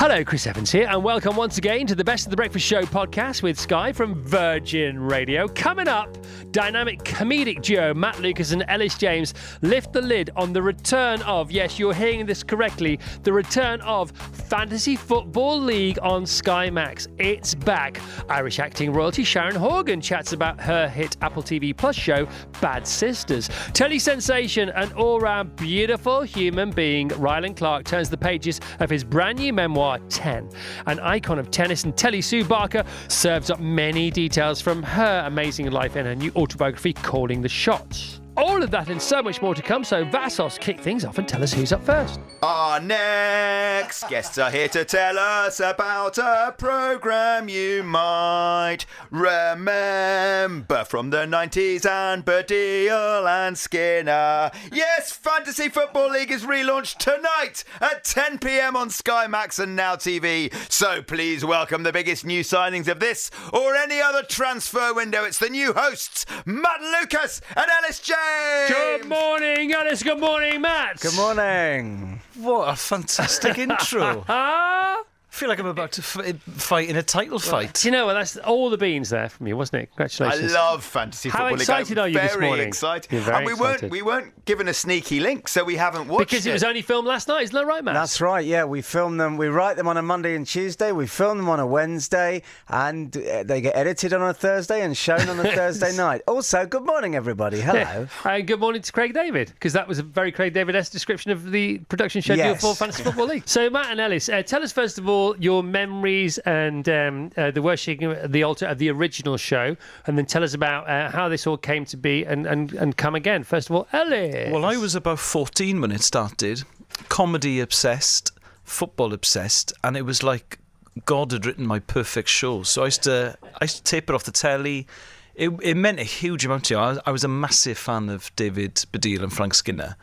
Hello, Chris Evans here, and welcome once again to the Best of the Breakfast Show podcast with Sky from Virgin Radio. Coming up, dynamic comedic duo Matt Lucas and Elis James lift the lid on the return of, yes, you're hearing this correctly, the return of Fantasy Football League on Sky Max. It's back. Irish acting royalty Sharon Horgan chats about her hit Apple TV Plus show Bad Sisters. Telly sensation and all-round beautiful human being Rylan Clark turns the pages of his brand new memoir 10. An icon of tennis and Telly, Sue Barker, serves up many details from her amazing life in her new autobiography, Calling the Shots. All of that and so much more to come, so Vassos, kick things off and tell us who's up first. Our next guests are here to tell us about a programme you might remember from the 90s and Badil and Skinner. Yes, Fantasy Football League is relaunched tonight at 10 p.m. on Sky Max and Now TV. So please welcome the biggest new signings of this or any other transfer window. It's the new hosts, Matt Lucas and Elis James. Good morning, Elis. Good morning, Matt. Good morning. What a fantastic intro. I feel like I'm about to fight in a title fight. Do you know what? That's all the beans there from you, wasn't it? Congratulations. I love Fantasy Football League. How excited are you this morning? Very excited. You're very and excited. we weren't given a sneaky link, so we haven't watched Because it was only filmed last night, isn't that right, Matt? That's right, yeah. We film them, we write them on a Monday and Tuesday, we film them on a Wednesday, and they get edited on a Thursday and shown on a Thursday night. Also, good morning, everybody. Hello. And good morning to Craig David, because that was a very Craig David-esque description of the production schedule for Fantasy Football League. So, Matt and Elis, tell us first of all your memories and the worshipping at the altar of the original show, and then tell us about how this all came to be and come again. First of all, Elis. Well, I was about 14 when it started, comedy obsessed, football obsessed, and it was like God had written my perfect show. So I used to tape it off the telly. It meant a huge amount to me. I was a massive fan of David Baddiel and Frank Skinner.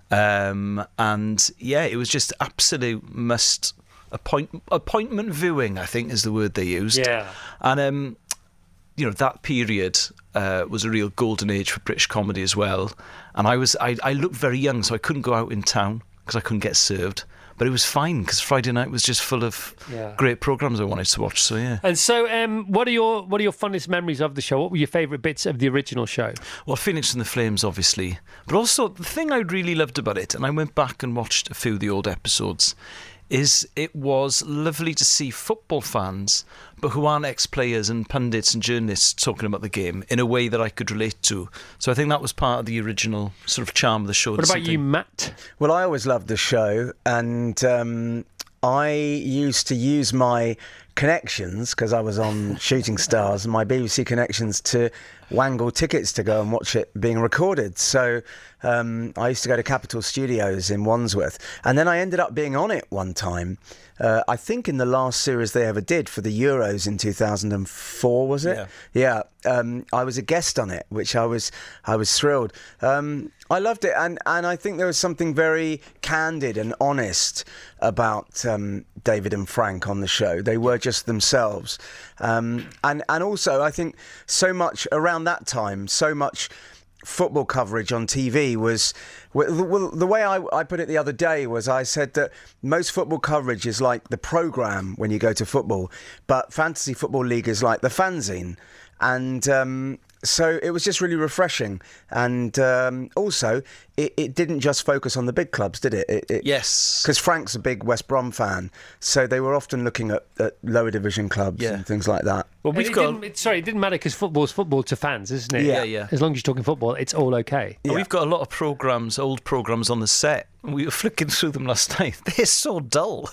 And yeah, it was just absolute must appointment viewing, I think is the word they used. Yeah. And you know, that period was a real golden age for British comedy as well. And I looked very young, so I couldn't go out in town because I couldn't get served. But it was fine because Friday night was just full of great programmes I wanted to watch. So yeah. And so, what are your fondest memories of the show? What were your favourite bits of the original show? Well, Phoenix and the Flames, obviously, but also the thing I really loved about it, and I went back and watched a few of the old episodes, is it was lovely to see football fans, but who aren't ex-players and pundits and journalists talking about the game in a way that I could relate to. So I think that was part of the original sort of charm of the show. What about you, Matt? Well, I always loved the show, and I used to use my connections, because I was on Shooting Stars, my BBC connections, to wangle tickets to go and watch it being recorded. So I used to go to Capitol Studios in Wandsworth, and then I ended up being on it one time. I think in the last series they ever did for the Euros in 2004, was it? Yeah. I was a guest on it, which I was thrilled. I loved it, and I think there was something very candid and honest about David and Frank on the show. They were just themselves, and also I think so much around that time, so much football coverage on TV was, well, the way I put it the other day was, I said that most football coverage is like the programme when you go to football, but Fantasy Football League is like the fanzine. And so it was just really refreshing. And also, it didn't just focus on the big clubs, did it? Yes. Because Frank's a big West Brom fan, so they were often looking at lower division clubs and things like that. Well, it didn't matter because football's football to fans, isn't it? Yeah. As long as you're talking football, it's all okay. Yeah. We've got a lot of programmes, old programmes on the set. We were flicking through them last night. They're so dull.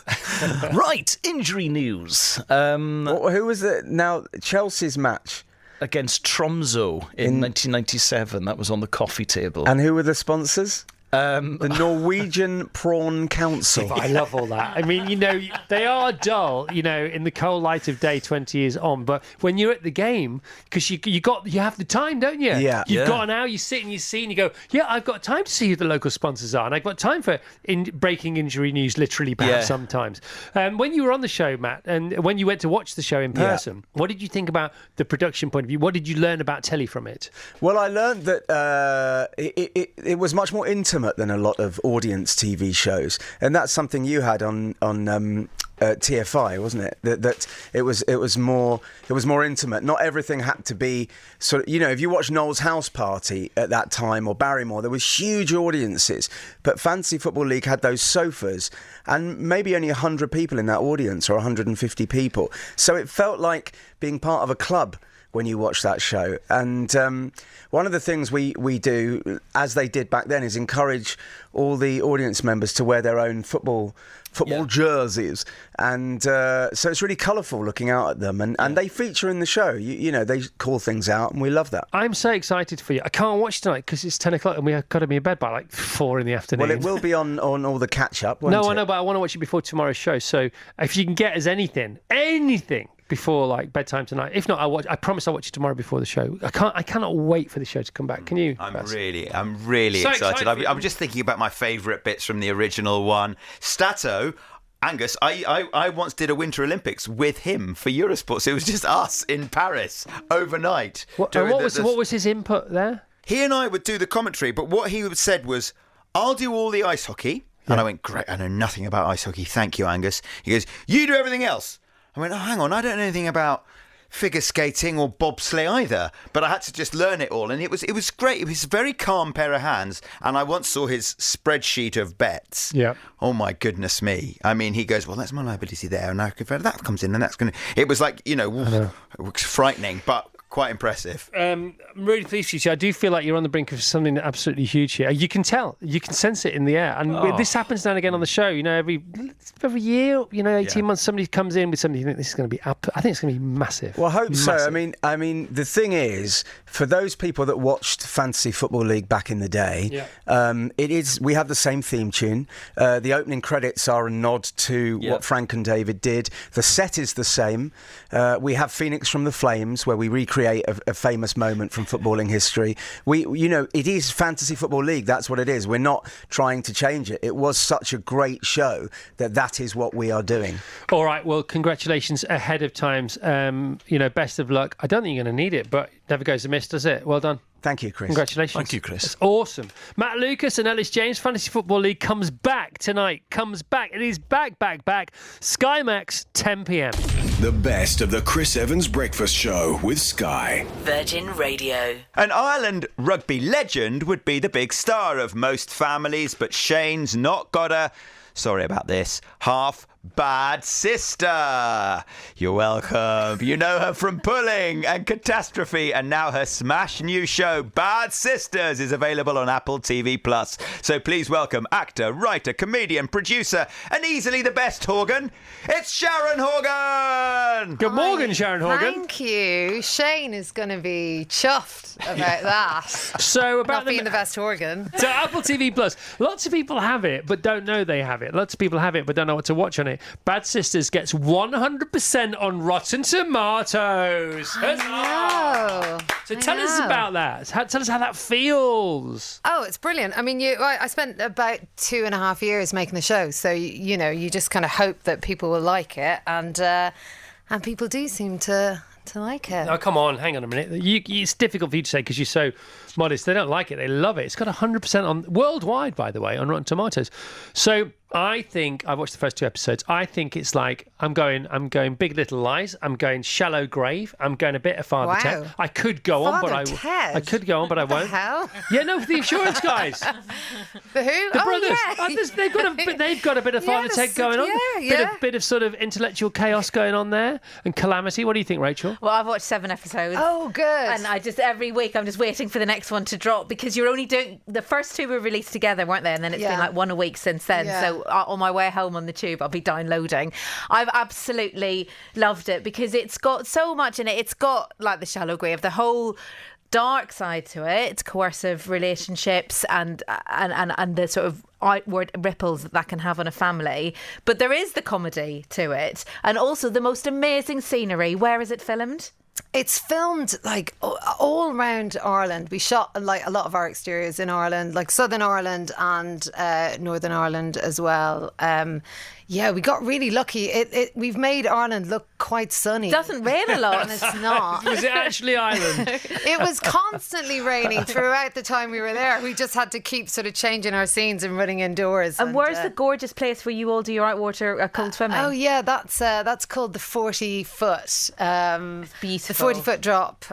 Right, injury news. Who was it? Now, Chelsea's match against Tromso in 1997. That was on the coffee table. And who were the sponsors? The Norwegian Prawn Council. I love all that. I mean, you know, they are dull, you know, in the cold light of day 20 years on. But when you're at the game, because you have the time, don't you? Yeah. You've got an hour, you sit and you see, and you go, yeah, I've got time to see who the local sponsors are. And I've got time for breaking injury news, literally, perhaps sometimes. When you were on the show, Matt, and when you went to watch the show in person, what did you think about the production point of view? What did you learn about telly from it? Well, I learned that it was much more intimate than a lot of audience TV shows, and that's something you had on TFI, wasn't it? That it was more intimate. Not everything had to be sort of, if you watch Noel's House Party at that time or Barrymore, there was huge audiences, but Fantasy Football League had those sofas and maybe only 100 people in that audience or 150 people. So it felt like being part of a club when you watch that show. And one of the things we do, as they did back then, is encourage all the audience members to wear their own football jerseys. And so it's really colourful looking out at them. And they feature in the show. They call things out, and we love that. I'm so excited for you. I can't watch tonight because it's 10 o'clock and we've got to be in bed by like 4 in the afternoon. Well, it will be on all the catch-up, won't No, it? I know, but I want to watch it before tomorrow's show. So if you can get us anything before like bedtime tonight. If not, I promise I'll watch it tomorrow before the show. I cannot wait for the show to come back. Can you? I'm really So excited. excited. I'm just thinking about my favourite bits from the original one. Stato, Angus, I once did a Winter Olympics with him for Eurosport. So it was just us in Paris overnight. What was his input there? He and I would do the commentary, but what he said was, I'll do all the ice hockey. And I went, great, I know nothing about ice hockey. Thank you, Angus. He goes, you do everything else. I went, oh, hang on, I don't know anything about figure skating or bobsleigh either, but I had to just learn it all, and it was great. It was a very calm pair of hands, and I once saw his spreadsheet of bets. Yeah. Oh my goodness me! I mean, he goes, well, that's my liability there, and that comes in, and that's going to. It was like it was frightening, but quite impressive. I'm really pleased for you. I do feel like you're on the brink of something absolutely huge here. You can tell, you can sense it in the air, and this happens now and again on the show. Every year, 18 months, somebody comes in with something. You think this is going to be up. I think it's going to be massive. Well, I hope massive. so. I mean, the thing is, for those people that watched Fantasy Football League back in the day, we have the same theme tune. The opening credits are a nod to what Frank and David did. The set is the same. We have Phoenix from the Flames, where we recreate a famous moment from footballing history. It is Fantasy Football League. That's what it is. We're not trying to change it. It was such a great show that is what we are doing. All right. Well, congratulations ahead of times. Best of luck. I don't think you're going to need it, but never goes amiss, does it? Well done. Thank you, Chris. Congratulations. Thank you, Chris. That's awesome. Matt Lucas and Elis James, Fantasy Football League comes back tonight. It is back. Sky Max, 10 p.m. The best of the Chris Evans Breakfast Show with Sky. Virgin Radio. An Ireland rugby legend would be the big star of most families, but Shane's not got a, sorry about this, half bad sister. You're welcome. You know her from Pulling and Catastrophe, and now her smash new show Bad Sisters is available on Apple TV+. So please welcome actor, writer, comedian, producer, and easily the best Horgan. It's Sharon Horgan. Good morning, Sharon Horgan. Thank you. Shane is going to be chuffed about that. So about Not being the best Horgan. So Apple TV+. Lots of people have it, but don't know they have it. Lots of people have it, but don't know what to watch on it. Bad Sisters gets 100% on Rotten Tomatoes. So tell us about that. Tell us how that feels. Oh, it's brilliant. I mean, I spent about 2.5 years making the show, so you just kind of hope that people will like it, and people do seem to like it. Oh, come on, hang on a minute. It's difficult for you to say because you're so modest. They don't like it. They love it. It's got 100% on worldwide, by the way, on Rotten Tomatoes. So I think I've watched the first 2 episodes. I think it's like I'm going Big Little Lies. I'm going Shallow Grave. I'm going a bit of Father Ted. I could go on, but I won't. The hell? Yeah, no, the insurance guys. The who? The brothers. Yeah. They've got a bit of Father Ted going on. Bit of sort of intellectual chaos going on there, and calamity. What do you think, Rachel? Well, I've watched 7 episodes. Oh, good. And every week I'm just waiting for the next one to drop, because you're only doing, the first 2 were released together, weren't they? And then it's been like 1 a week since then. Yeah. So on my way home on the tube, I'll be downloading. I've absolutely loved it because it's got so much in it. It's got like the Shallow Grave, the whole dark side to it. It's coercive relationships and the sort of outward ripples that can have on a family. But there is the comedy to it, and also the most amazing scenery. Where is it filmed? It's filmed like all around Ireland. We shot like a lot of our exteriors in Ireland, like Southern Ireland and Northern Ireland as well. Yeah, we got really lucky. We've made Ireland look quite sunny. It doesn't rain a lot. And it's not. Was it actually Ireland? It was constantly raining throughout the time we were there. We just had to keep sort of changing our scenes and running indoors. And where's the gorgeous place where you all do your outwater cold swimming? Oh yeah, that's called the 40-foot. Beautiful. The 40-foot drop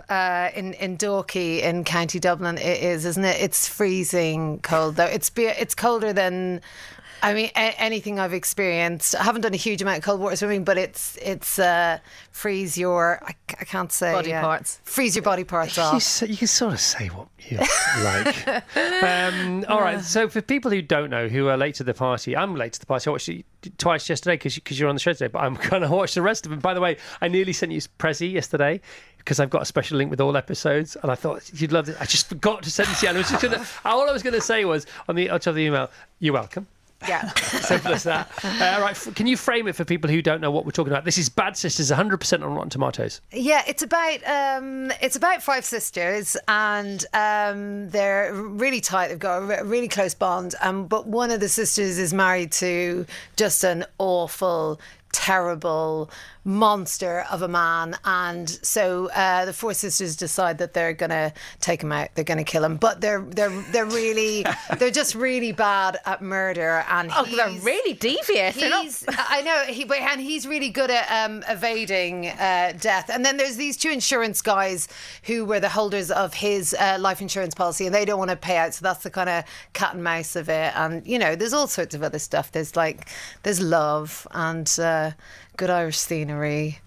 in Dalkey in County Dublin. It is, isn't it? It's freezing cold though. It's colder than. I mean, anything I've experienced. I haven't done a huge amount of cold water swimming, but it's freeze your. I can't say body parts. Freeze your body parts off. You can sort of say what you like. All right. So for people who don't know, who are late to the party, I'm late to the party. I watched it twice yesterday because you're on the show today, but I'm going to watch the rest of it. By the way, I nearly sent you Prezi yesterday because I've got a special link with all episodes, and I thought you'd love it. I just forgot to send it to you. All I was going to say was on the top of the email, you're welcome. Yeah. Simple as that. All right. Can you frame it for people who don't know what we're talking about? This is Bad Sisters, 100% on Rotten Tomatoes. Yeah, it's about 5 sisters, and they're really tight. They've got a really close bond. But one of the sisters is married to just an awful, terrible monster of a man, and so the 4 sisters decide that they're gonna take him out. They're gonna kill him, but they're really they're just really bad at murder, and they're really devious. I know, and he's really good at evading death. And then there's these 2 insurance guys who were the holders of his life insurance policy, and they don't want to pay out, so that's the kind of cat and mouse of it. And there's all sorts of other stuff. There's love and good Irish scenery,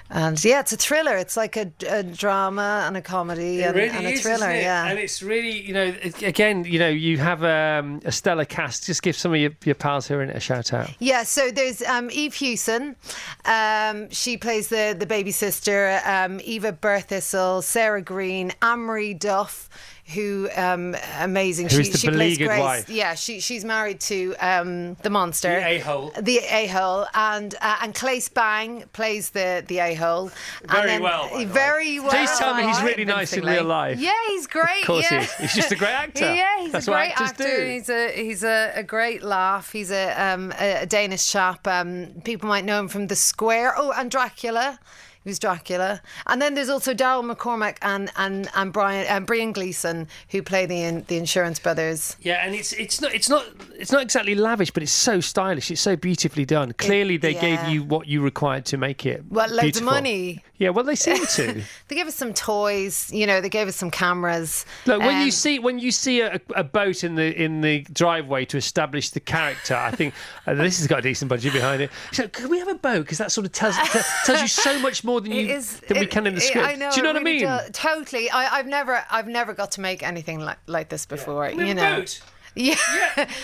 and yeah, it's a thriller. It's like a drama and a comedy and a thriller. Yeah, and it's really again you have a stellar cast. Just give some of your pals who are in it a shout out. Yeah, so there's Eve Hewson. She plays the baby sister. Eva Berthistle, Sarah Green, Amory Duff, who amazing. Who's she the beleaguered plays Grace. wife? Yeah, she's married to the monster, the a-hole, and Clace Bang plays the a-hole. Very well. Very well. Please tell me he's really nice in real life. Yeah, he's great. Of course he is. He's just a great actor. Yeah, he's That's a great what actors actor. do. He's a great laugh. He's a Danish chap. People might know him from The Square. Oh, and Dracula. He was Dracula. And then there's also Daryl McCormack and Brian Gleeson, who play the Insurance Brothers. Yeah, and it's not exactly lavish, but it's so stylish. It's so beautifully done. Clearly, they gave you what you required to make it. Well, loads beautiful. of money. Yeah, well, they seem to. They gave us some toys. They gave us some cameras. Look, when you see a boat in the driveway to establish the character, I think this has got a decent budget behind it. So, can we have a boat? Because that sort of tells you so much more than we can in the script. I know, do you know what really I mean? Totally. I've never got to make anything like this before. Yeah. Boat. Yeah.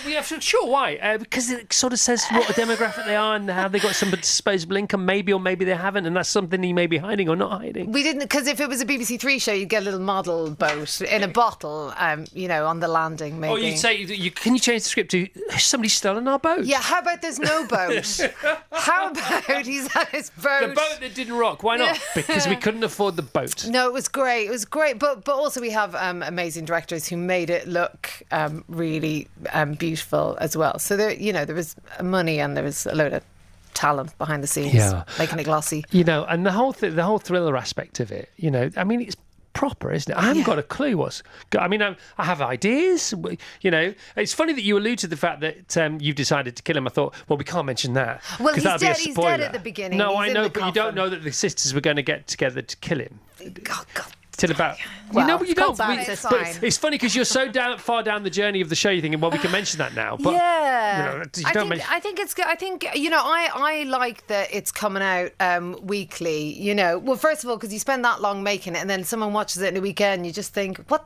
Yeah, sure. Why? Because it sort of says what a demographic they are and how they got some disposable income, maybe, or maybe they haven't, and that's something he may be hiding or not hiding. We didn't, because if it was a BBC Three show, you'd get a little model boat in a bottle, on the landing, maybe. Or you'd say, can you change the script to somebody's stolen our boat? Yeah. How about there's no boat? How about he's at his boat? The boat that didn't rock. Why not? Because we couldn't afford the boat. No, it was great. But also we have amazing directors who made it look really beautiful as well. So there was money and there was a load of talent behind the scenes, making it glossy. And the whole thriller aspect of it. I mean, it's proper, isn't it? I haven't got a clue I have ideas. It's funny that you allude to the fact that you've decided to kill him. I thought, well, we can't mention that. Well, he's dead. He's dead at the beginning. No, I know, but you don't know that the sisters were going to get together to kill him. God. Till about you don't. But it's funny because you're so far down the journey of the show. You're thinking, well, we can mention that now. But, I think it's good. I think I like that it's coming out weekly. Well, first of all, because you spend that long making it, and then someone watches it in a weekend, you just think, what?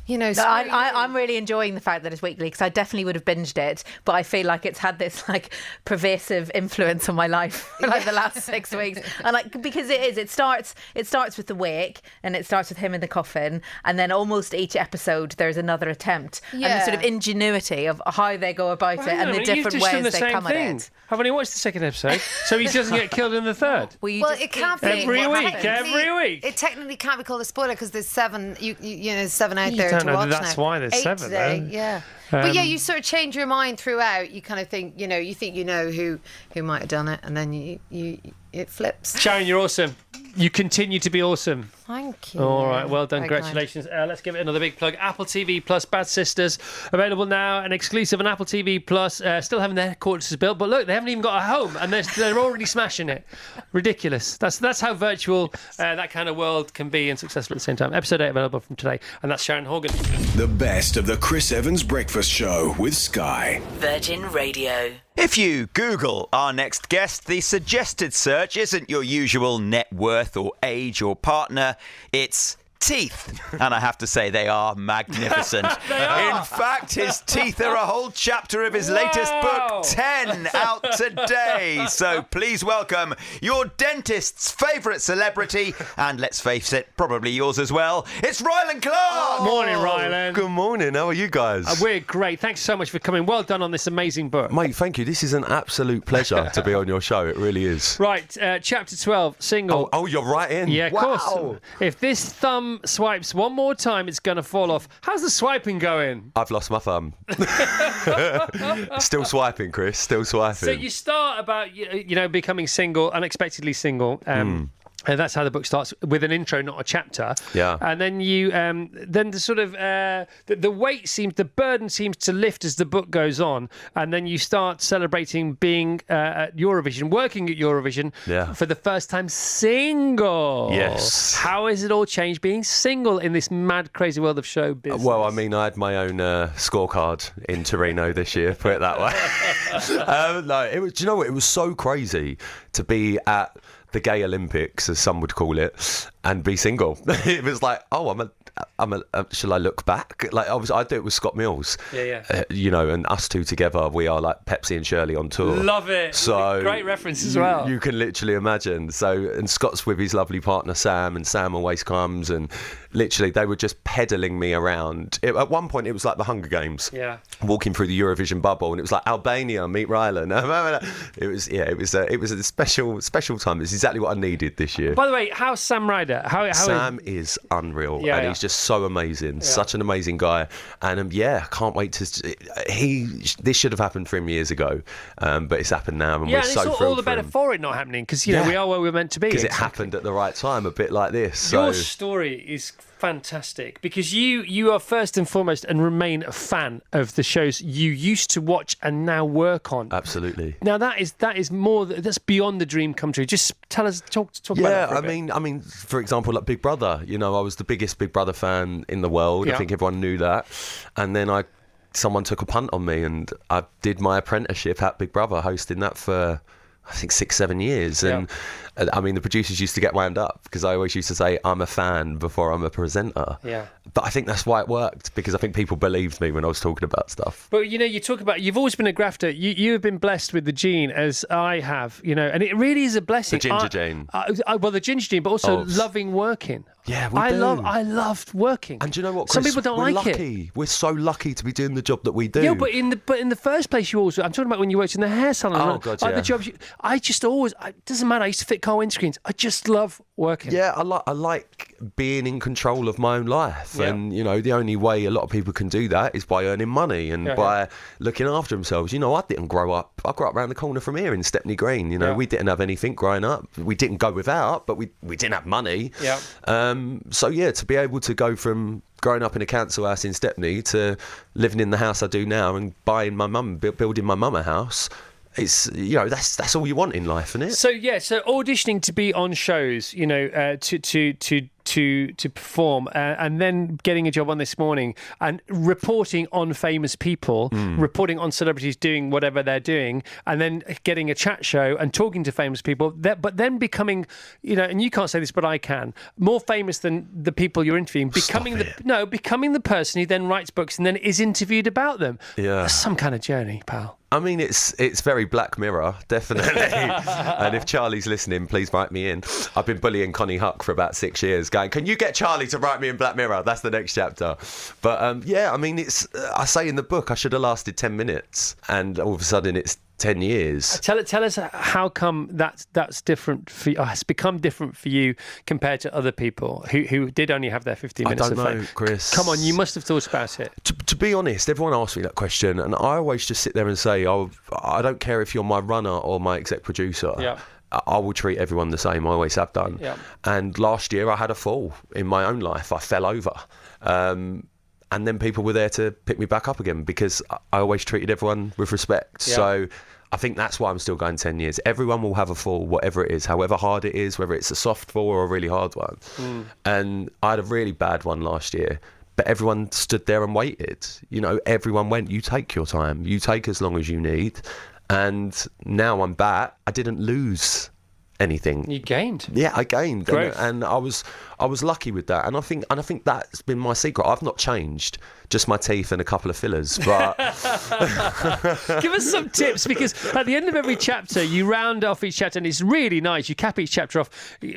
I'm really enjoying the fact that it's weekly, because I definitely would have binged it, but I feel like it's had this pervasive influence on my life for the last 6 weeks, and because it starts with the wake, and it starts with him in the coffin, and then almost each episode there's another attempt, and the sort of ingenuity of how they go about it and the different ways they come at it. I've only watched the second episode, so he doesn't get killed in the third. Well, it can't be every week. It technically can't be called a spoiler because there's 7 out there. don't to know watch that's now. why there's 8 7, today, though. yeah. But yeah, you sort of change your mind throughout. You kind of think, you think who might have done it, and then it flips. Sharon, you're awesome. You continue to be awesome. Thank you. All right, well done. Very Congratulations. Let's give it another big plug. Apple TV Plus, Bad Sisters, available now and exclusive on Apple TV Plus. Still having their headquarters built, but look, they haven't even got a home, and they're already smashing it. Ridiculous. That's how virtual that kind of world can be and successful at the same time. Episode 8 available from today, and that's Sharon Horgan. The best of the Chris Evans Breakfast Show with Sky. Virgin Radio. If you Google our next guest, the suggested search isn't your usual net worth or age or partner. It's teeth. And I have to say, they are magnificent. In fact, his teeth are a whole chapter of his latest book, 10, out today. So please welcome your dentist's favourite celebrity, and let's face it, probably yours as well. It's Rylan Clark! Morning, Rylan. Good morning. How are you guys? We're great. Thanks so much for coming. Well done on this amazing book. Mate, thank you. This is an absolute pleasure to be on your show. It really is. Right, chapter 12, single. Oh, you're right in. Yeah, of Wow. course. If this thumb swipes one more time, it's going to fall off. How's the swiping going? I've lost my thumb. Still swiping, Chris. Still swiping. So you start about, becoming single, unexpectedly single. And that's how the book starts, with an intro, not a chapter. Yeah. And then you, then the sort of, the burden seems to lift as the book goes on. And then you start celebrating being at Eurovision, working at Eurovision for the first time single. Yes. How has it all changed being single in this mad, crazy world of show business? Well, I mean, I had my own scorecard in Torino this year, put it that way. No, it was, do you know what? It was so crazy to be at the Gay Olympics, as some would call it, and be single. It was like, oh, shall I look back? Like, I do it with Scott Mills. Yeah. And us two together, we are like Pepsi and Shirley on tour. Love it. So great reference as well. You can literally imagine. So, and Scott's with his lovely partner Sam, and Sam always comes, and literally they were just peddling me around. At one point, it was like the Hunger Games. Yeah. Walking through the Eurovision bubble, and it was like Albania, meet Rylan. It was a special time. It's exactly what I needed this year. By the way, how's Sam Ryder? Sam is unreal, and he's just so amazing. Such an amazing guy, and I can't wait to. This should have happened for him years ago, but it's happened now, and we're so thrilled. thrilled All the better for it not happening, because we are where we're meant to be. Because it happened at the right time, a bit like this. Your story is fantastic, because you are first and foremost and remain a fan of the shows you used to watch and now work on. Absolutely. Now that's more, that's beyond the dream come true. Just tell us, talk about that for a bit. I mean, for example, like Big Brother. I was the biggest Big Brother fan in the world. I think everyone knew that. And then someone took a punt on me, and I did my apprenticeship at Big Brother, hosting that for, I think, 6-7 years. And I mean, the producers used to get wound up, because I always used to say I'm a fan before I'm a presenter. Yeah. But I think that's why it worked, because I think people believed me when I was talking about stuff. But you talk about, you've always been a grafter. You have been blessed with the gene, as I have. And it really is a blessing. The ginger gene. Well, the ginger gene, but also loving working. Yeah, we do. I loved working. And do you know what, Chris? Some people don't we're like lucky. it. We're so lucky to be doing the job that we do. Yeah, but in the first place, you also, I'm talking about when you worked in the hair salon. Oh, God, the jobs. It doesn't matter. I used to fit car windscreens. I just love working. Yeah, I like being in control of my own life, and the only way a lot of people can do that is by earning money and by looking after themselves. I didn't grow up. I grew up around the corner from here in Stepney Green. We didn't have anything growing up. We didn't go without, but we didn't have money. Yeah. To be able to go from growing up in a council house in Stepney to living in the house I do now and building my mum a house. It's that's all you want in life, isn't it? So auditioning to be on shows, to perform, and then getting a job on This Morning and reporting on famous people, reporting on celebrities doing whatever they're doing, and then getting a chat show and talking to famous people. But then becoming, and you can't say this, but I can, more famous than the people you're interviewing. Becoming the person who then writes books and then is interviewed about them. Yeah, that's some kind of journey, pal. I mean, it's very Black Mirror, definitely. And if Charlie's listening, please write me in. I've been bullying Connie Huck for about 6 years, going, can you get Charlie to write me in Black Mirror? That's the next chapter. But I mean, I say in the book, I should have lasted 10 minutes, and all of a sudden it's 10 years. Tell us how come that's different for you, has become different for you compared to other people who did only have their 15 minutes of fame. I don't know, Chris. Come on, you must have thought about it. To be honest, everyone asks me that question, and I always just sit there and say, I don't care if you're my runner or my exec producer. Yeah. I will treat everyone the same. I always have done. Yeah. And last year I had a fall in my own life. I fell over. And then people were there to pick me back up again because I always treated everyone with respect. Yeah. So I think that's why I'm still going 10 years. Everyone will have a fall, whatever it is, however hard it is, whether it's a soft fall or a really hard one. And I had a really bad one last year, but everyone stood there and waited. You know, everyone went, you take your time, you take as long as you need. And now I'm back. I didn't lose anything. You gained. Yeah, I gained, Growth. and I was lucky with that. And I think that's been my secret. I've not changed, just my teeth and a couple of fillers. But Give us some tips, because at the end of every chapter, you round off each chapter, and it's really nice. You cap each chapter off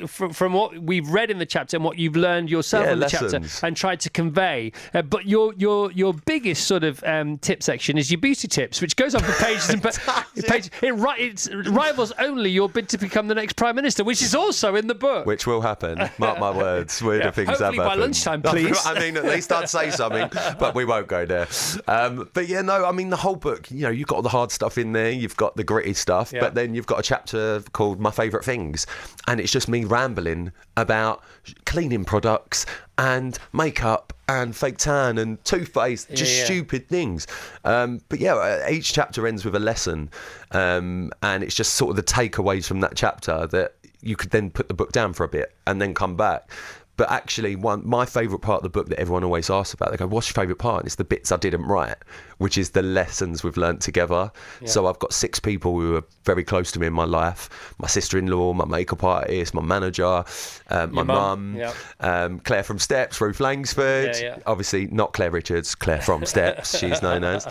from what we've read in the chapter and what you've learned yourself in the lessons. chapter, and tried to convey. But your biggest sort of tip section is your beauty tips, which goes on for pages and pages. It rivals only your bid to become the next Prime Minister, which is also in the book. which will happen. Mark my words. Weirder things Hopefully have by happened. lunchtime, please. I mean, at least I'd say something, but we won't go there. But yeah, no, I mean, the whole book, you know, you've got all the hard stuff in there, you've got the gritty stuff, but then you've got a chapter called My Favourite Things, and it's just me rambling about cleaning products and makeup and fake tan and toothpaste, just stupid things. But yeah, each chapter ends with a lesson, and it's just sort of the takeaways from that chapter that you could then put the book down for a bit and then come back. But actually, my favourite part of the book that everyone always asks about, they go, what's your favourite part? And it's the bits I didn't write, which is the lessons we've learnt together. Yeah. So I've got 6 people who are very close to me in my life. My sister-in-law, my makeup artist, my manager, my mum, Claire from Steps, Ruth Langsford. Obviously, not Claire Richards, Claire from Steps, she's known as.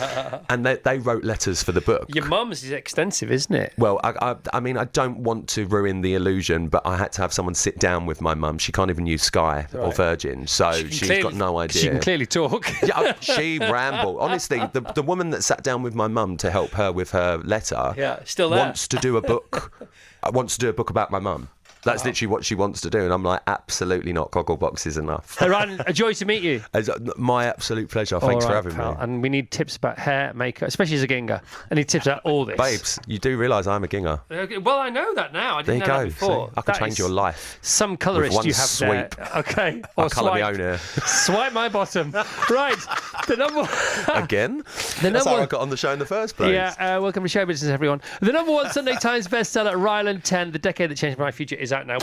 And they wrote letters for the book. Your mum's is extensive, isn't it? Well, I mean, I don't want to ruin the illusion, but I had to have someone sit down with my mum. She can't even use Sky or Virgin, so she's got no idea. She can clearly talk. Yeah, she rambled. Honestly, the woman that sat down with my mum to help her with her letter still there. wants to do a book about my mum. That's literally what she wants to do, and I'm like, absolutely not. Gogglebox is enough. Hey, Ryan, a joy to meet you. My absolute pleasure. Thanks for having me. And we need tips about hair, makeup, especially as a ginger. I need tips about all this. Babes, you do realise I'm a ginger. Well, I know that now. I didn't know that before. See, I can change your life. Some colourist you have sweep. there. Okay. I'll colour my own hair. Swipe my bottom. Right. The number Again? That's how I got on the show in the first place. Yeah, welcome to Show Business, everyone. The number 1 Sunday Times bestseller, Rylan 10, The Decade That Changed My Future, is out now.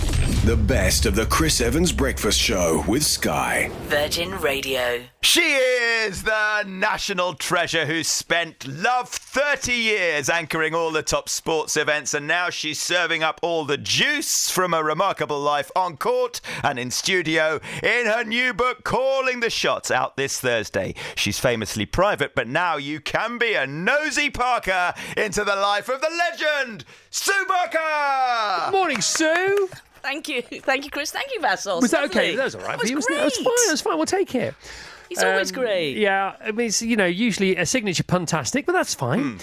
The best of the Chris Evans Breakfast Show with Sky. Virgin Radio. She is the national treasure who's spent 30 years anchoring all the top sports events, and now she's serving up all the juice from a remarkable life on court and in studio in her new book, Calling the Shots, out this Thursday. She's famously private, but now you can be a nosy Parker into the life of the legend, Sue Barker! Morning, Sue. Thank you, Chris. Thank you, Vassos. Was that okay? That was all right. That was great. That's fine. We'll take it. It's always great. Yeah, I mean, it's, usually a signature puntastic, but that's fine.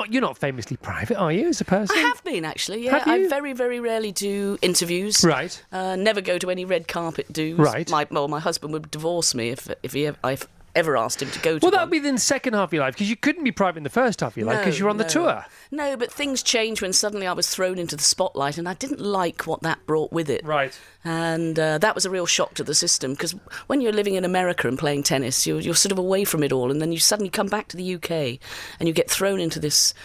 You're not famously private, are you, as a person? I have been, actually. Yeah, Have you? I very, very rarely do interviews. Right. Never go to any red carpet do's. Right. My husband would divorce me if I ever asked him to go to Well, that one. would be the second half of your life, because you couldn't be private in the first half of your life because you're on the tour. No, but things changed when suddenly I was thrown into the spotlight, and I didn't like what that brought with it. Right. And that was a real shock to the system, because when you're living in America and playing tennis, you're sort of away from it all, and then you suddenly come back to the UK and you get thrown into this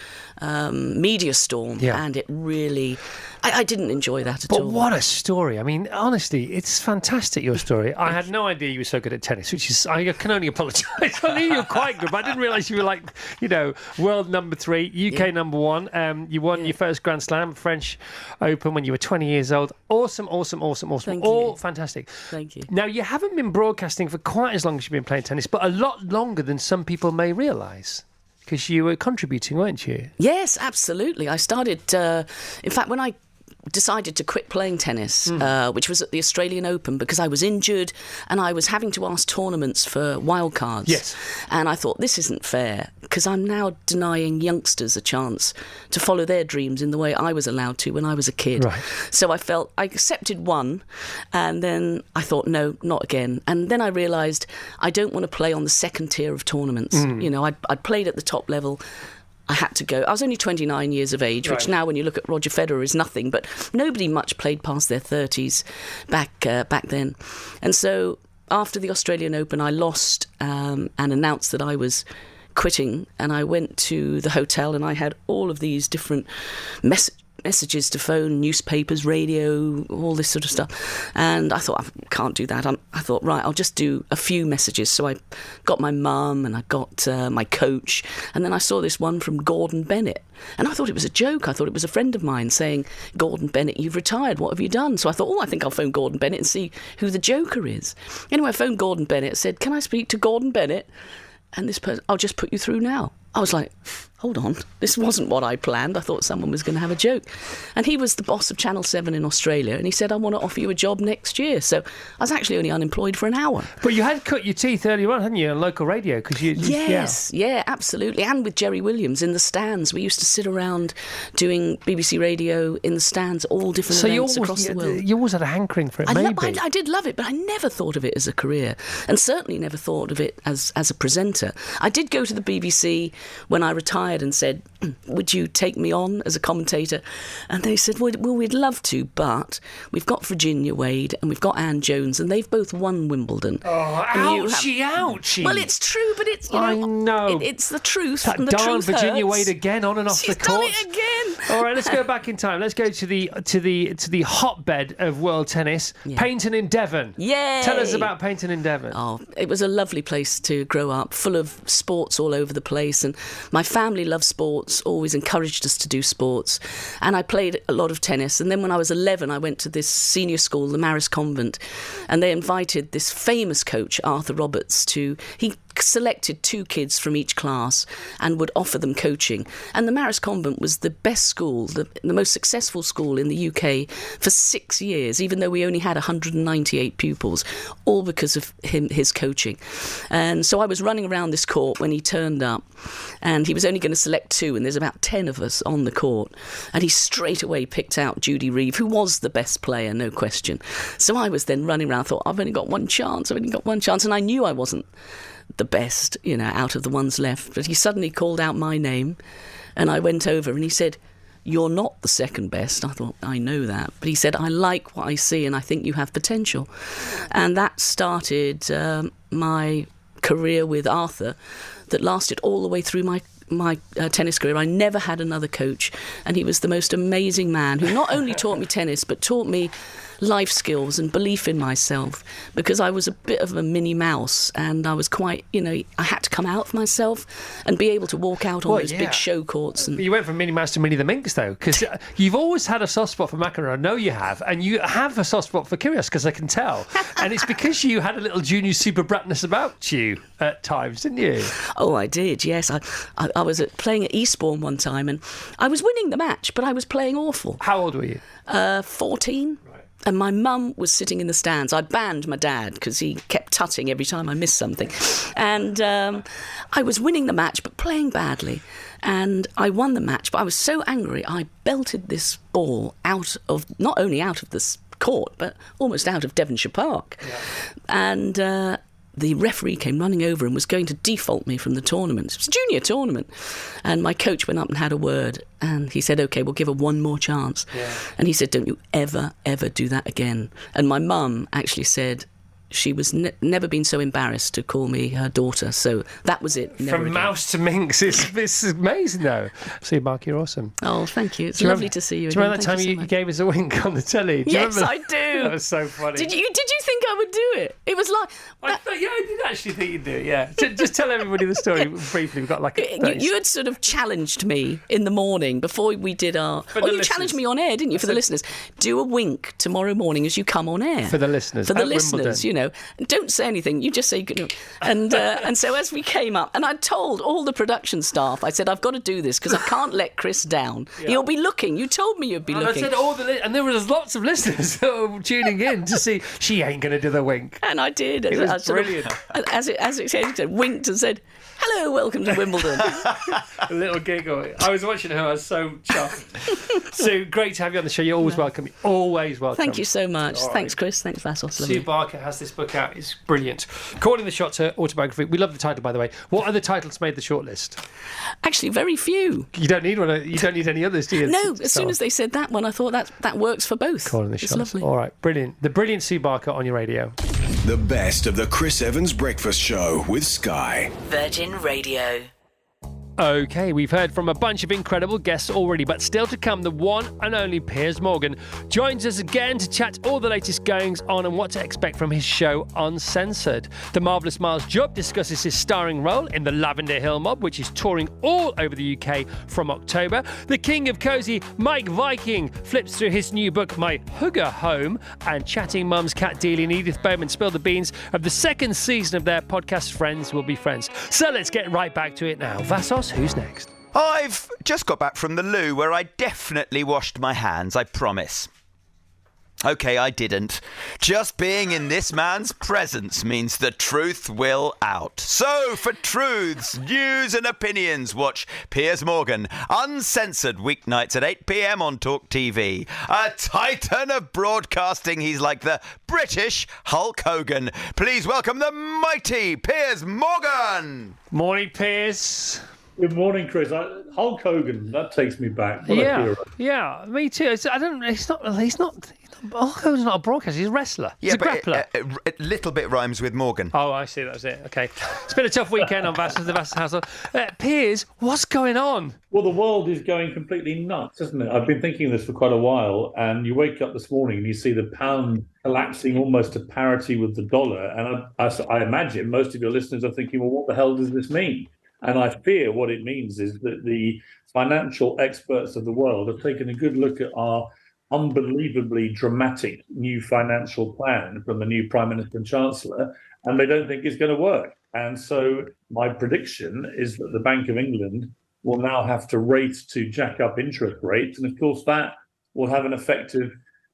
media storm, and it really... I didn't enjoy that at all. But what a story. I mean, honestly, it's fantastic, your story. I had no idea you were so good at tennis, which is... I can only apologise. I knew you were quite good, but I didn't realise you were world number 3, UK number 1. You won your first Grand Slam, French Open, when you were 20 years old. Awesome. Thank All you. Fantastic. Thank you. Now, you haven't been broadcasting for quite as long as you've been playing tennis, but a lot longer than some people may realise. Because you were contributing, weren't you? Yes, absolutely. I started... in fact, when I decided to quit playing tennis, which was at the Australian Open, because I was injured and I was having to ask tournaments for wildcards. Yes. And I thought, this isn't fair, because I'm now denying youngsters a chance to follow their dreams in the way I was allowed to when I was a kid. Right. So I accepted one, and then I thought, no, not again. And then I realised I don't want to play on the second tier of tournaments. You know, I'd played at the top level. I had to go. I was only 29 years of age, which now when you look at Roger Federer is nothing, but nobody much played past their 30s back then. And so after the Australian Open, I lost and announced that I was quitting, and I went to the hotel and I had all of these different messages to phone, newspapers, radio, all this sort of stuff. And I thought, I can't do that. I thought, right, I'll just do a few messages. So I got my mum and I got my coach. And then I saw this one from Gordon Bennett. And I thought it was a joke. I thought it was a friend of mine saying, Gordon Bennett, you've retired. What have you done? So I thought, I think I'll phone Gordon Bennett and see who the joker is. Anyway, I phoned Gordon Bennett, said, can I speak to Gordon Bennett? And this person, I'll just put you through now. I was like, hold on, this wasn't what I planned. I thought someone was going to have a joke. And he was the boss of Channel 7 in Australia, and he said, I want to offer you a job next year. So I was actually only unemployed for an hour. But you had cut your teeth earlier on, hadn't you, on local radio? Yeah, absolutely. And with Jerry Williams in the stands. We used to sit around doing BBC Radio in the stands, all different events across the world. You always had a hankering for it, I did love it, but I never thought of it as a career, and certainly never thought of it as a presenter. I did go to the BBC when I retired and said, would you take me on as a commentator? And they said, well, we'd love to, but we've got Virginia Wade and we've got Anne Jones, and they've both won Wimbledon. Oh, ouchie. Well, it's true, but it's, I know. It's the truth. That and the darn truth Virginia hurts. Wade again, on and off She's the court. done it again. All right, let's go back in time. Let's go to the hotbed of world tennis, Paignton in Devon. Yay! Tell us about Paignton in Devon. Oh, it was a lovely place to grow up, full of sports all over the place, and my family loved sports, always encouraged us to do sports, and I played a lot of tennis. And then when I was 11, I went to this senior school, the Maris Convent, and they invited this famous coach, Arthur Roberts, he selected 2 kids from each class and would offer them coaching. And the Maris Convent was the best school, the most successful school in the UK for 6 years, even though we only had 198 pupils, all because of his coaching. And so I was running around this court when he turned up, and he was only going to select 2, and there's about 10 of us on the court. And he straight away picked out Judy Reeve, who was the best player, no question. So I was then running around, thought, I've only got one chance, and I knew I wasn't the best, out of the ones left. But he suddenly called out my name, and I went over and he said, you're not the second best. I thought, I know that. But he said, I like what I see and I think you have potential. And that started my career with Arthur that lasted all the way through my tennis career. I never had another coach, and he was the most amazing man who not only taught me tennis but taught me life skills and belief in myself, because I was a bit of a Minnie Mouse, and I was quite, I had to come out of myself and be able to walk out on those big show courts. And you went from Minnie Mouse to Minnie the Minx, though, because you've always had a soft spot for McEnroe. I know you have, and you have a soft spot for Kyrgios, because I can tell. And it's because you had a little junior super bratness about you at times, didn't you? Oh, I did, yes. I was playing at Eastbourne one time, and I was winning the match, but I was playing awful. How old were you? 14. And my mum was sitting in the stands. I banned my dad because he kept tutting every time I missed something. And I was winning the match but playing badly. And I won the match, but I was so angry I belted this ball not only out of this court, but almost out of Devonshire Park. Yeah. And the referee came running over and was going to default me from the tournament. It was a junior tournament. And my coach went up and had a word, and he said, OK, we'll give her one more chance. Yeah. And he said, don't you ever do that again. And my mum actually said she was never been so embarrassed to call me her daughter. So that was it. Never From again. Mouse to Minx, it's amazing, though. See, Mark, you're awesome. Oh, thank you. It's lovely to see you again. Do you remember that time you gave us a wink on the telly? Yes, I do. That was so funny. Did you think I would do it? It was like... I did actually think you'd do it, yeah. Just tell everybody the story briefly. We've got like you had sort of challenged me in the morning before we did our... you challenged me on air, didn't you, for the listeners? Do a wink tomorrow morning as you come on air. For the listeners. For the listeners, don't say anything. You just say, and so as we came up, and I told all the production staff, I said, I've got to do this because I can't let Chris down. Yeah. He'll be looking. You told me you'd be looking. I said and there was lots of listeners tuning in to see she ain't going to do the wink. And I did. It was brilliant. As it said, winked and said, hello, welcome to Wimbledon. A little giggle. I was watching her. I was so chuffed. Sue, great to have you on the show. You're always welcome. Always welcome. Thank you so much. Thanks, Chris. Thanks, Vassos. Sue Barker has this book out. It's brilliant. Calling the Shots, her autobiography. We love the title, by the way. What other titles made the shortlist? Actually, very few. You don't need one. You don't need any others, do you? No. As soon as they said that one, I thought that works for both. Calling the Shots. It's lovely. All right, brilliant. The brilliant Sue Barker on your radio. The best of the Chris Evans Breakfast Show with Sky. Virgin Radio. Okay, we've heard from a bunch of incredible guests already, but still to come, the one and only Piers Morgan joins us again to chat all the latest goings on and what to expect from his show Uncensored. The marvellous Miles Jupp discusses his starring role in the Lavender Hill Mob, which is touring all over the UK from October. The king of cosy, Meik Wiking, flips through his new book, My Hygge Home, and chatting mums Kat Deeley and Edith Bowman spill the beans of the second season of their podcast Friends Will Be Friends. So let's get right back to it now. Vassos, who's next? I've just got back from the loo where I definitely washed my hands, I promise. Okay, I didn't. Just being in this man's presence means the truth will out. So, for truths, news and opinions, watch Piers Morgan, Uncensored, weeknights at 8 p.m. on Talk TV. A titan of broadcasting, he's like the British Hulk Hogan. Please welcome the mighty Piers Morgan. Morning, Piers. Good morning, Chris. Hulk Hogan, that takes me back. What a hero. Yeah, me too. He's not. Hulk Hogan's not a broadcaster. He's a wrestler. He's a grappler. A little bit rhymes with Morgan. Oh, I see. That was it. Okay. It's been a tough weekend on the Vassos household. Piers, what's going on? Well, the world is going completely nuts, isn't it? I've been thinking this for quite a while, and you wake up this morning and you see the pound collapsing almost to parity with the dollar, and I imagine most of your listeners are thinking, well, what the hell does this mean? And I fear what it means is that the financial experts of the world have taken a good look at our unbelievably dramatic new financial plan from the new Prime Minister and Chancellor, and they don't think it's going to work. And so my prediction is that the Bank of England will now have to race to jack up interest rates. And of course, that will have an effect of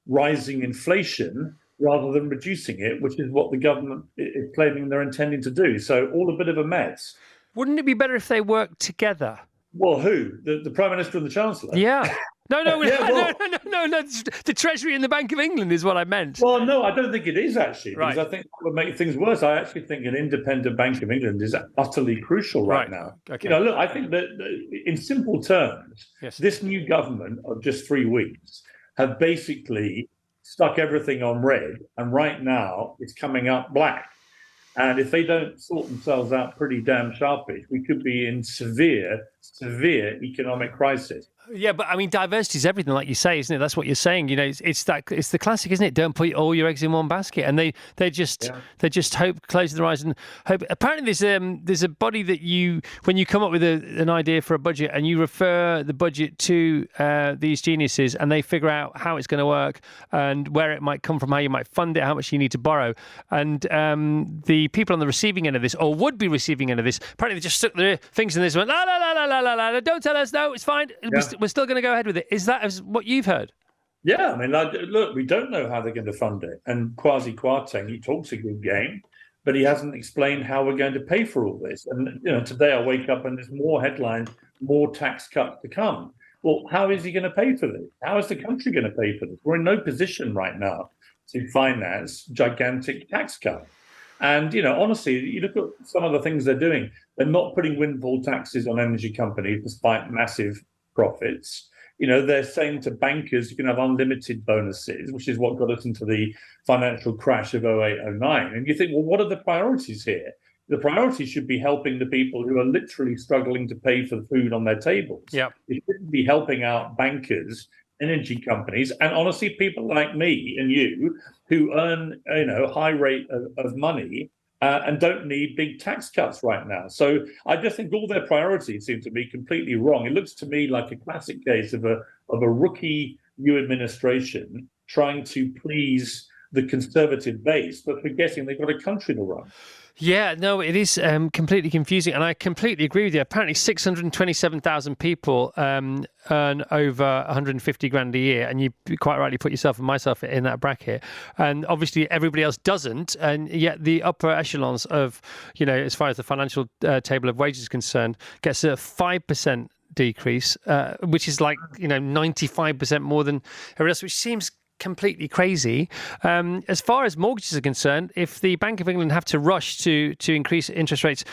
rising inflation rather than reducing it, which is what the government is claiming they're intending to do. So all a bit of a mess. Wouldn't it be better if they worked together? Well, who? The Prime Minister and the Chancellor? Yeah. No, no, Yeah, no. The Treasury and the Bank of England is what I meant. Well, no, I don't think it is actually, because Right. I think that would make things worse. I actually think an independent Bank of England is utterly crucial right now. Okay. Look, I think that in simple terms, Yes. this new government of just 3 weeks have basically stuck everything on red, and right now it's coming up black. And if they don't sort themselves out pretty damn sharpish, we could be in severe economic crisis. Yeah, but I mean, diversity is everything, like you say, isn't it? That's what you're saying. You know, it's the classic, isn't it? Don't put all your eggs in one basket. And they just hope, close their eyes and hope. Apparently, there's a body that when you come up with an idea for a budget and you refer the budget to these geniuses, and they figure out how it's going to work and where it might come from, how you might fund it, how much you need to borrow, and the people on the receiving end of this, or would be receiving end of this, apparently they just stuck their fingers in this and went la la la la la la la. Don't tell us, no, it's fine. Yeah. We're still going to go ahead with it. Is that what you've heard? Yeah, I mean, look, we don't know how they're going to fund it. And Kwasi Kwarteng, he talks a good game, but he hasn't explained how we're going to pay for all this. And, today I wake up and there's more headlines, more tax cuts to come. Well, how is he going to pay for this? How is the country going to pay for this? We're in no position right now to finance gigantic tax cuts. And, honestly, you look at some of the things they're doing. They're not putting windfall taxes on energy companies despite massive profits. They're saying to bankers you can have unlimited bonuses, which is what got us into the financial crash of 08-09. And you think, well, what are the priorities here? The priority should be helping the people who are literally struggling to pay for the food on their tables. Yeah. It shouldn't be helping out bankers, energy companies, and honestly, people like me and you who earn a high rate of money and don't need big tax cuts right now. So I just think all their priorities seem to be completely wrong. It looks to me like a classic case of a rookie new administration trying to please the Conservative base, but forgetting they've got a country to run. Yeah, no, it is completely confusing, and I completely agree with you. Apparently, 627,000 people earn over 150 grand a year, and you quite rightly put yourself and myself in that bracket. And obviously, everybody else doesn't, and yet the upper echelons of, as far as the financial table of wages is concerned, gets a 5% decrease, which is 95% more than everybody else, which seems completely crazy. As far as mortgages are concerned, if the Bank of England have to rush to increase interest rates,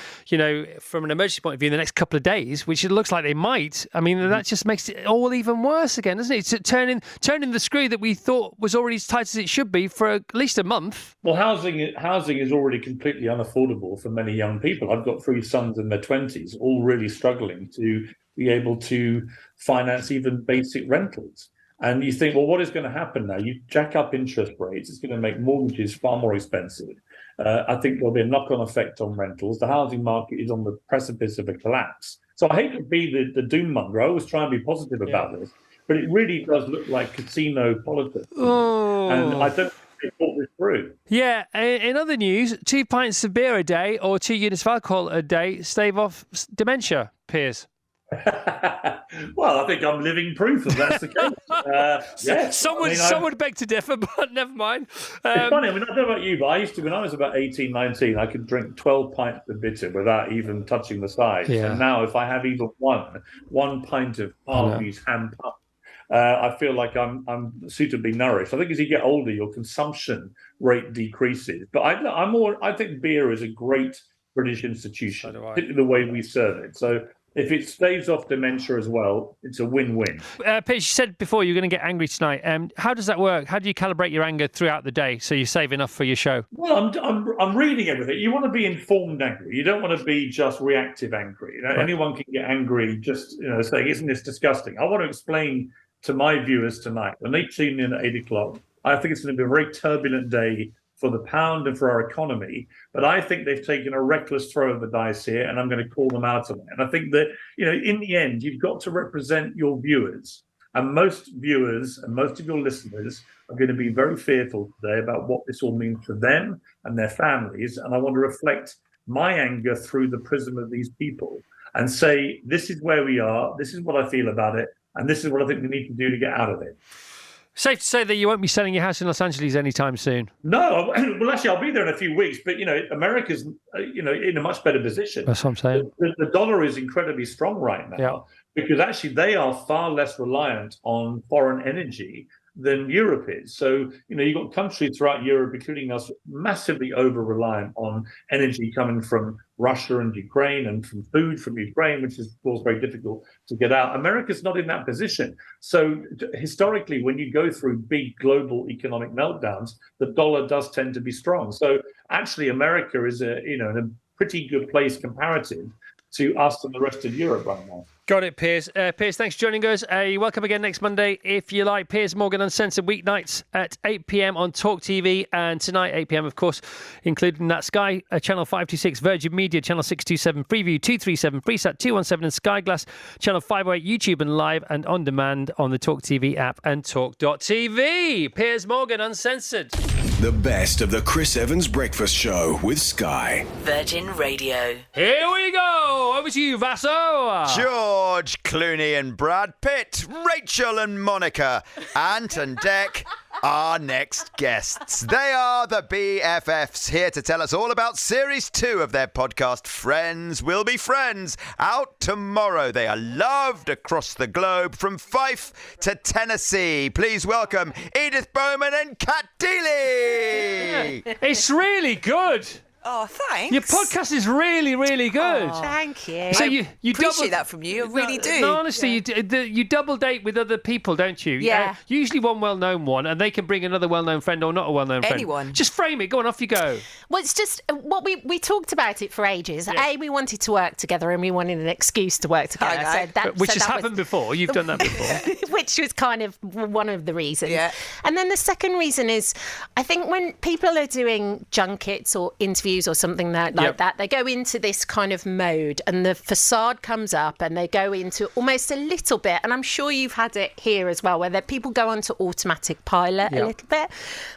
from an emergency point of view in the next couple of days, which it looks like they might, I mean, that just makes it all even worse again, doesn't it? It's turning the screw that we thought was already as tight as it should be for at least a month. Well, housing is already completely unaffordable for many young people. I've got 3 sons in their 20s, all really struggling to be able to finance even basic rentals. And you think, well, what is going to happen now? You jack up interest rates. It's going to make mortgages far more expensive. I think there'll be a knock-on effect on rentals. The housing market is on the precipice of a collapse. So I hate to be the doom monger. I always try and be positive about this, but it really does look like casino politics. Oh. And I don't think they thought this through. Yeah, in other news, 2 pints of beer a day or 2 units of alcohol a day stave off dementia, Piers. Well, I think I'm living proof that that's the case. Yes. Some would beg to differ, but never mind. It's funny. I mean, I don't know about you, but I used to, when I was about 18, 19, I could drink 12 pints of bitter without even touching the sides. Yeah. And now, if I have even one pint of Harvey's hand pump, I feel like I'm suitably nourished. I think as you get older, your consumption rate decreases. But I think beer is a great British institution, particularly the way we serve it. So if it staves off dementia as well, it's a win-win. Piers, you said before you're going to get angry tonight. How does that work? How do you calibrate your anger throughout the day so you save enough for your show? Well, I'm reading everything. You want to be informed angry. You don't want to be just reactive angry. Right. Anyone can get angry just saying, "Isn't this disgusting?" I want to explain to my viewers tonight, when they tune in at 8 o'clock, I think it's going to be a very turbulent day for the pound and for our economy. But I think they've taken a reckless throw of the dice here, and I'm going to call them out on it. And I think that, in the end, you've got to represent your viewers. And most viewers and most of your listeners are going to be very fearful today about what this all means for them and their families. And I want to reflect my anger through the prism of these people and say, this is where we are, this is what I feel about it, and this is what I think we need to do to get out of it. Safe to say that you won't be selling your house in Los Angeles anytime soon. No, well, actually, I'll be there in a few weeks. But America's, in a much better position. That's what I'm saying. The dollar is incredibly strong right now because actually they are far less reliant on foreign energy than Europe is. So you've got countries throughout Europe, including us, massively over-reliant on energy coming from Russia and Ukraine and from food from Ukraine, which is, of course, very difficult to get out. America's not in that position. So historically, when you go through big global economic meltdowns, the dollar does tend to be strong. So actually, America is in a pretty good place comparative to us and the rest of Europe right now. Got it, Piers. Piers, thanks for joining us. You're welcome again next Monday if you like. Piers Morgan Uncensored, weeknights at 8 p.m. on Talk TV, and tonight 8 p.m. of course, including that Sky channel 526, Virgin Media channel 627, Freeview 237, Freesat 217, and Sky Glass channel 508, YouTube and live and on demand on the Talk TV app and Talk.tv. Piers Morgan Uncensored. The best of the Chris Evans Breakfast Show with Sky. Virgin Radio. Here we go. Over to you, Vasso. George Clooney and Brad Pitt, Rachel and Monica, Ant and Dec, our next guests. They are the BFFs, here to tell us all about Series 2 of their podcast, Friends Will Be Friends, out tomorrow. They are loved across the globe, from Fife to Tennessee. Please welcome Edith, Bowman and Kat Deeley. It's really good. Oh, thanks. Your podcast is really, really good. Oh, thank you. So you appreciate that from you. I really do. No, honestly, you double date with other people, don't you? Yeah. Usually one well-known one, and they can bring another well-known friend or not a well-known friend. Anyone. Just frame it. Go on, off you go. Well, it's just what we talked about it for ages. Yeah. We wanted to work together, and we wanted an excuse to work together. Which has happened before. You've done that before. Which was kind of one of the reasons. Yeah. And then the second reason is, I think when people are doing junkets or interviews interviews or something like that, they go into this kind of mode and the facade comes up and they go into almost a little bit, and I'm sure you've had it here as well, where people go onto automatic pilot a little bit.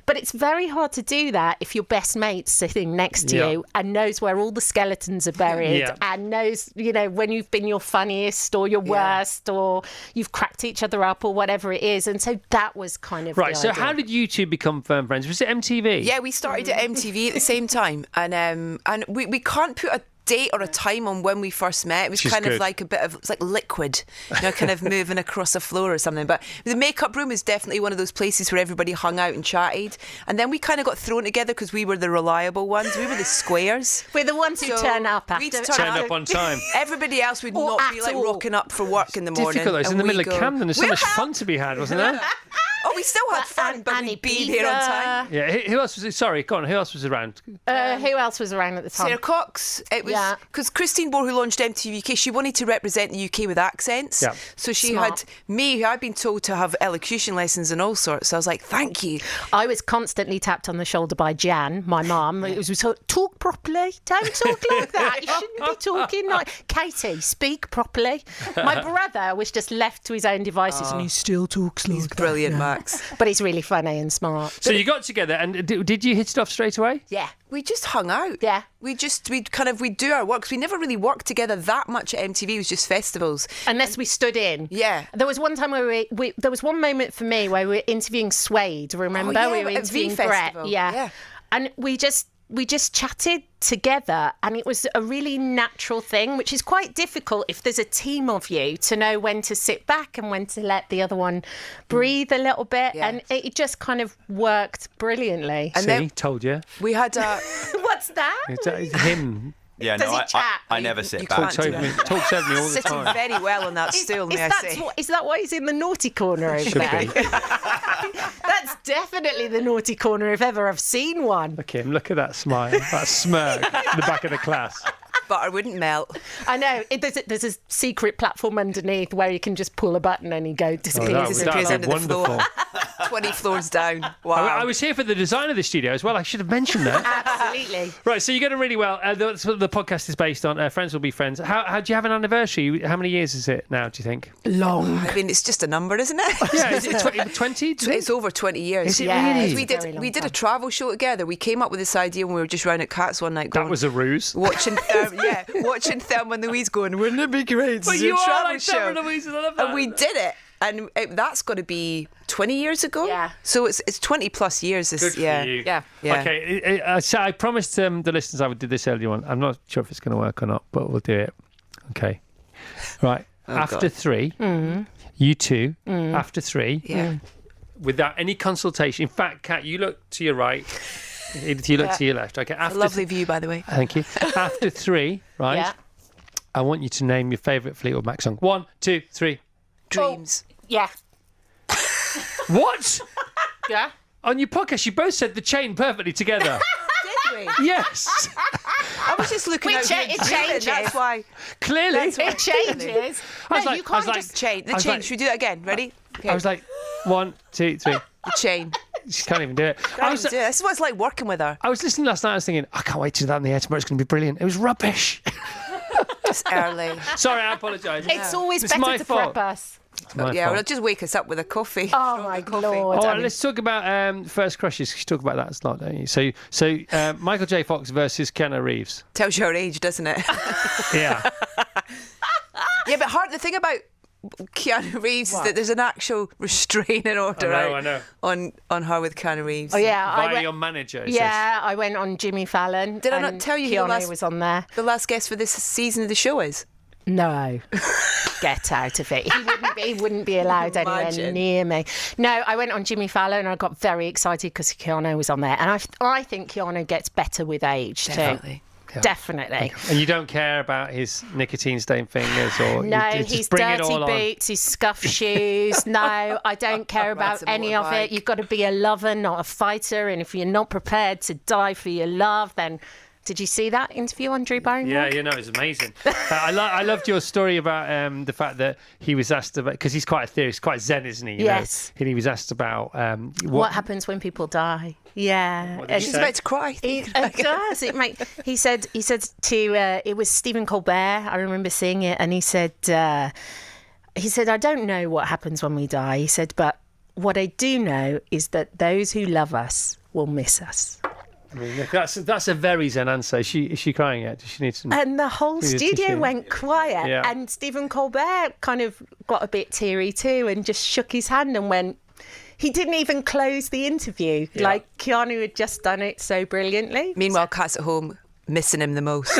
But it's very hard to do that if your best mate's sitting next to you and knows where all the skeletons are buried and knows, when you've been your funniest or your worst or you've cracked each other up or whatever it is. And so that was kind of right. the So idea. how did you two become firm friends? Was it MTV? Yeah, we started at MTV at the same time, and we can't put a date or a time on when we first met. It was kind of like it's like liquid, kind of moving across a floor or something. But the makeup room is definitely one of those places where everybody hung out and chatted. And then we kind of got thrown together because we were the reliable ones. We were the squares. We're the ones who turn up after. We'd Turn up on time. Everybody else would not be like rocking up for work in the morning. Difficult though. It's in the middle of Camden. There's so much fun to be had, wasn't there? Oh, we still had fun, but we'd be here on time. Yeah. Who else was it? Sorry, go on. Who else was around? Who else was around at the time? Sarah Cox. It was because Christine Bohr, who launched MTV UK, she wanted to represent the UK with accents. Yeah. So she had me, who I'd been told to have elocution lessons and all sorts. So I was like, thank you. I was constantly tapped on the shoulder by Jan, my mum. It was talk properly. Don't talk like that. You shouldn't be talking like Katie. Speak properly. My brother was just left to his own devices, and he still talks like that. Brilliant, Max. But he's really funny and smart. So you got together, and did you hit it off straight away? Yeah. We just hung out. Yeah. We'd do our work, because we never really worked together that much at MTV. It was just festivals. Unless we stood in. Yeah. There was one time where there was one moment for me where we were interviewing Suede, remember? Oh, yeah, we were at V interviewing Brett. Festival. Yeah. And we just chatted together, and it was a really natural thing, which is quite difficult if there's a team of you to know when to sit back and when to let the other one breathe a little bit. Yeah. And it just kind of worked brilliantly. And See, then told you. we had a... What's that? It's him. Yeah, Does no, he chat? I never sit You back. can't do that. Talks over me all the Sitting time. very well on that stool, may I say. Is that why he's in the naughty corner over Should there? be. That's definitely the naughty corner if ever I've seen one. Look at him. Look at that smile, that smirk in the back of the class. Butter wouldn't melt. I know. There's a secret platform underneath where you can just pull a button and he disappears. Disappears that'd under be the floor. wonderful. 20 floors down. Wow. I was here for the design of the studio as well. I should have mentioned that. Absolutely. Right, so you get it really well. That's what the podcast is based on. Friends will be friends. How do you have an anniversary? How many years is it now, do you think? Long. I mean, it's just a number, isn't it? Yeah, is it 20? It's over 20 years. Is it Yeah, really? it's a very long We did a time. travel show together. We came up with this idea when we were just round at Cats one night going... That was a ruse. Watching Thelma and Louise going, wouldn't it be great to But do you a are travel like show? Thelma and Louise, I love that. And we did it. And that's got to be 20 years ago. Yeah. So it's 20 plus years. Good for you. Yeah. Okay, so I promised the listeners I would do this earlier on. I'm not sure if it's going to work or not, but we'll do it. Okay. Right. After God. 3, you two, after 3, Yeah. without any consultation. In fact, Kat, you look to your right. Edith, you look to your left. Okay. A lovely view, by the way. Thank you. After 3, right? Yeah. I want you to name your favourite Fleetwood Mac song. 1, 2, 3. Dreams. Yeah. What? Yeah. On your podcast, you both said The Chain perfectly together. Did we? Yes. I was just looking out here it dreaming, changes. That's why. Clearly. It changes. I was No, like- you I was can't like- just... Chain. The I was chain. like- Should we do that again? Ready? Okay. I was like, 1, 2, 3. The chain. She can't even do it. This is what it's like working with her. I was listening last night. I was thinking, I can't wait to do that on the air tomorrow. It's going to be brilliant. It was rubbish. It's early. Sorry, I apologise. It's always It's my better to fault. prep us. It's my Yeah, fault. well, just wake us up with a coffee. Oh, my Lord. All right, let's talk about first crushes. You talk about that a lot, don't you? So Michael J. Fox versus Keanu Reeves. Tells your age, doesn't it? Yeah. Yeah, but the thing about Keanu Reeves is that there's an actual restraining order I know. on her with Keanu Reeves. Oh, yeah. Via your manager. it Yeah, I went on Jimmy Fallon. Did I not and tell you who Keanu was on there? The last guest for this season of the show is? No. Get out of it. He wouldn't be allowed anywhere Imagine. near me. No, I went on Jimmy Fallon and I got very excited because Keanu was on there. And I think Keanu gets better with age Definitely. too. Definitely. And you don't care about his nicotine-stained fingers or No, you just his bring it dirty all on. boots, his scuffed shoes. No, I don't care about That's a any of motorbike. it. You've got to be a lover, not a fighter. And if you're not prepared to die for your love, then Did you see that interview on Drew Barrymore? Yeah, it was amazing. I loved your story about the fact that he was asked about, because he's quite a theorist, quite zen, isn't he? Yes. And he was asked about what happens when people die. Yeah, She's about to cry. It does. He said to it was Stephen Colbert. I remember seeing it, and he said I don't know what happens when we die. He said, but what I do know is that those who love us will miss us. I mean, that's a very zen answer. Is she crying yet? Does she need some? And the whole studio went quiet, Yeah. and Stephen Colbert kind of got a bit teary too, and just shook his hand and went. He didn't even close the interview. Yeah. Like, Keanu had just done it so brilliantly. Meanwhile, Kat's at home missing him the most.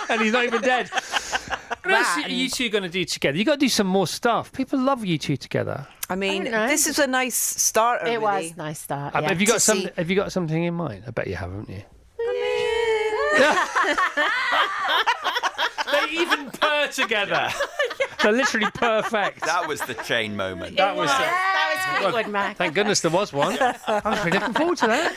And he's not even dead. What else are you two going to do together? You got to do some more stuff. People love you two together. I mean, this is a nice starter. It really. was a nice start. Yeah. Have you got something in mind? I bet you have, haven't you? They even purr together. They're literally perfect. That was the chain moment. That was Fleetwood Mac. Thank goodness there was one. I was really looking forward to that.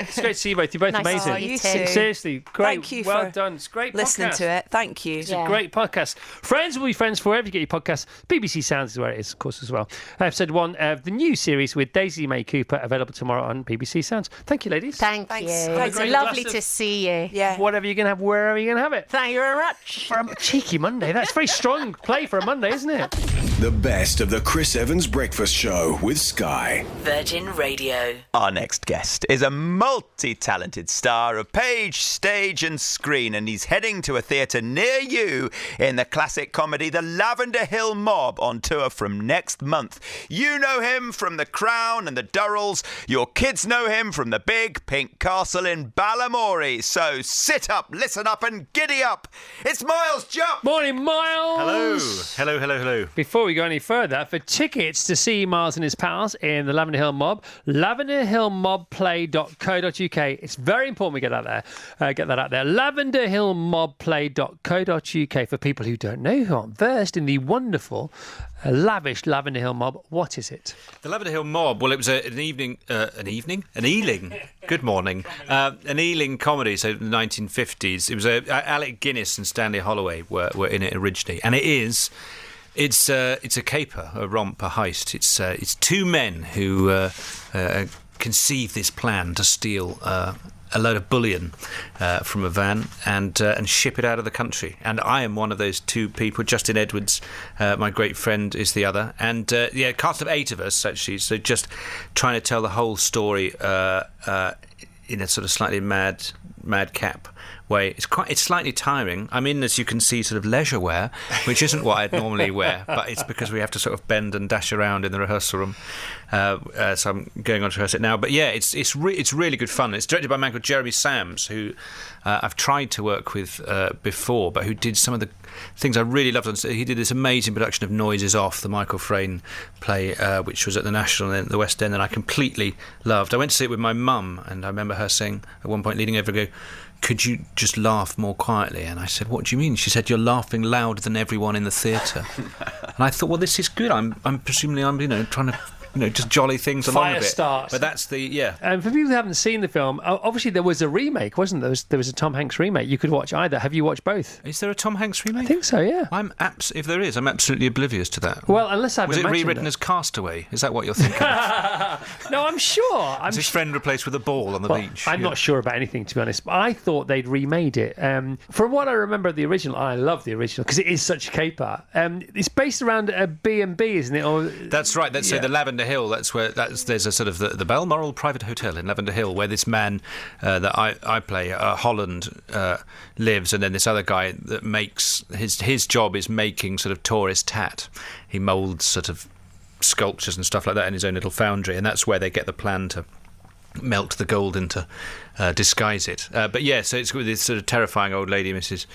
It's great to see you both. You're both Nice amazing. to see you too. Seriously, great. Thank you well for done. It's a great listening podcast. to it. Thank you. It's a great podcast. Friends will be friends wherever you get your podcasts. BBC Sounds is where it is, of course, as well. Episode 1 of the new series with Daisy May Cooper, available tomorrow on BBC Sounds. Thank you, ladies. Thanks. It's lovely to see you. Yeah. Whatever you're going to have, wherever you're going to have it. Thank you very much. For a cheeky Monday. That's very strong play for a Monday, isn't it? The best of the Chris Evans Breakfast Show with Sky. Virgin Radio. Our next guest is a multi-talented star of page, stage and screen, and he's heading to a theatre near you in the classic comedy The Lavender Hill Mob, on tour from next month. You know him from The Crown and The Durrells. Your kids know him from the big pink castle in Balamory. So sit up, listen up and giddy up. It's Miles Jupp. Morning, Miles. Hello. Before we go any further, for tickets to see Miles and his pals in the Lavender Hill Mob, lavenderhillmobplay.co.uk. It's very important we get that out there. Lavenderhillmobplay.co.uk. For people who don't know, who aren't versed in the wonderful, lavish Lavender Hill Mob, what is it? The Lavender Hill Mob, well, it was an Ealing, good morning, an Ealing comedy, so the 1950s. It was Alec Guinness and Stanley Holloway were in it originally, and it's a caper, a romp, a heist. It's two men who conceive this plan to steal a load of bullion from a van and ship it out of the country. And I am one of those two people. Justin Edwards, my great friend, is the other. And cast of 8 of us, actually. So just trying to tell the whole story in a sort of slightly madcap way. It's slightly tiring. I'm in, as you can see, sort of leisure wear, which isn't what I'd normally wear, but it's because we have to sort of bend and dash around in the rehearsal room. So I'm going on to rehearse it now. But yeah, it's really good fun. It's directed by a man called Jeremy Sams, who I've tried to work with before, but who did some of the things I really loved. He did this amazing production of Noises Off, the Michael Frayn play, which was at the National and the West End, and I completely loved. I went to see it with my mum, and I remember her saying at one point, leaning over, go, "Could you just laugh more quietly?" And I said, "What do you mean?" She said, "You're laughing louder than everyone in the theatre." And I thought, well, this is good. I'm presumably trying to just jolly things along a bit. Start. But that's And for people who haven't seen the film, obviously there was a remake, wasn't there? There was a Tom Hanks remake. You could watch either. Have you watched both? Is there a Tom Hanks remake? I think so, yeah. If there is, I'm absolutely oblivious to that. Well, unless I've was it imagined rewritten as Castaway? Is that what you're thinking? No, I'm sure. Was his friend replaced with a ball on the beach? I'm not sure about anything, to be honest. But I thought they'd remade it. From what I remember of the original, I love the original because it is such a caper. It's based around a B&B, isn't it? That's right. So the Lavender Hill. There's a sort of the Balmoral Private Hotel in Lavender Hill where this man that I play, Holland, lives, and then this other guy that makes his job is making sort of tourist tat. He moulds sort of sculptures and stuff like that in his own little foundry, and that's where they get the plan to melt the gold into disguise it. But yeah, so it's with this sort of terrifying old lady, Mrs.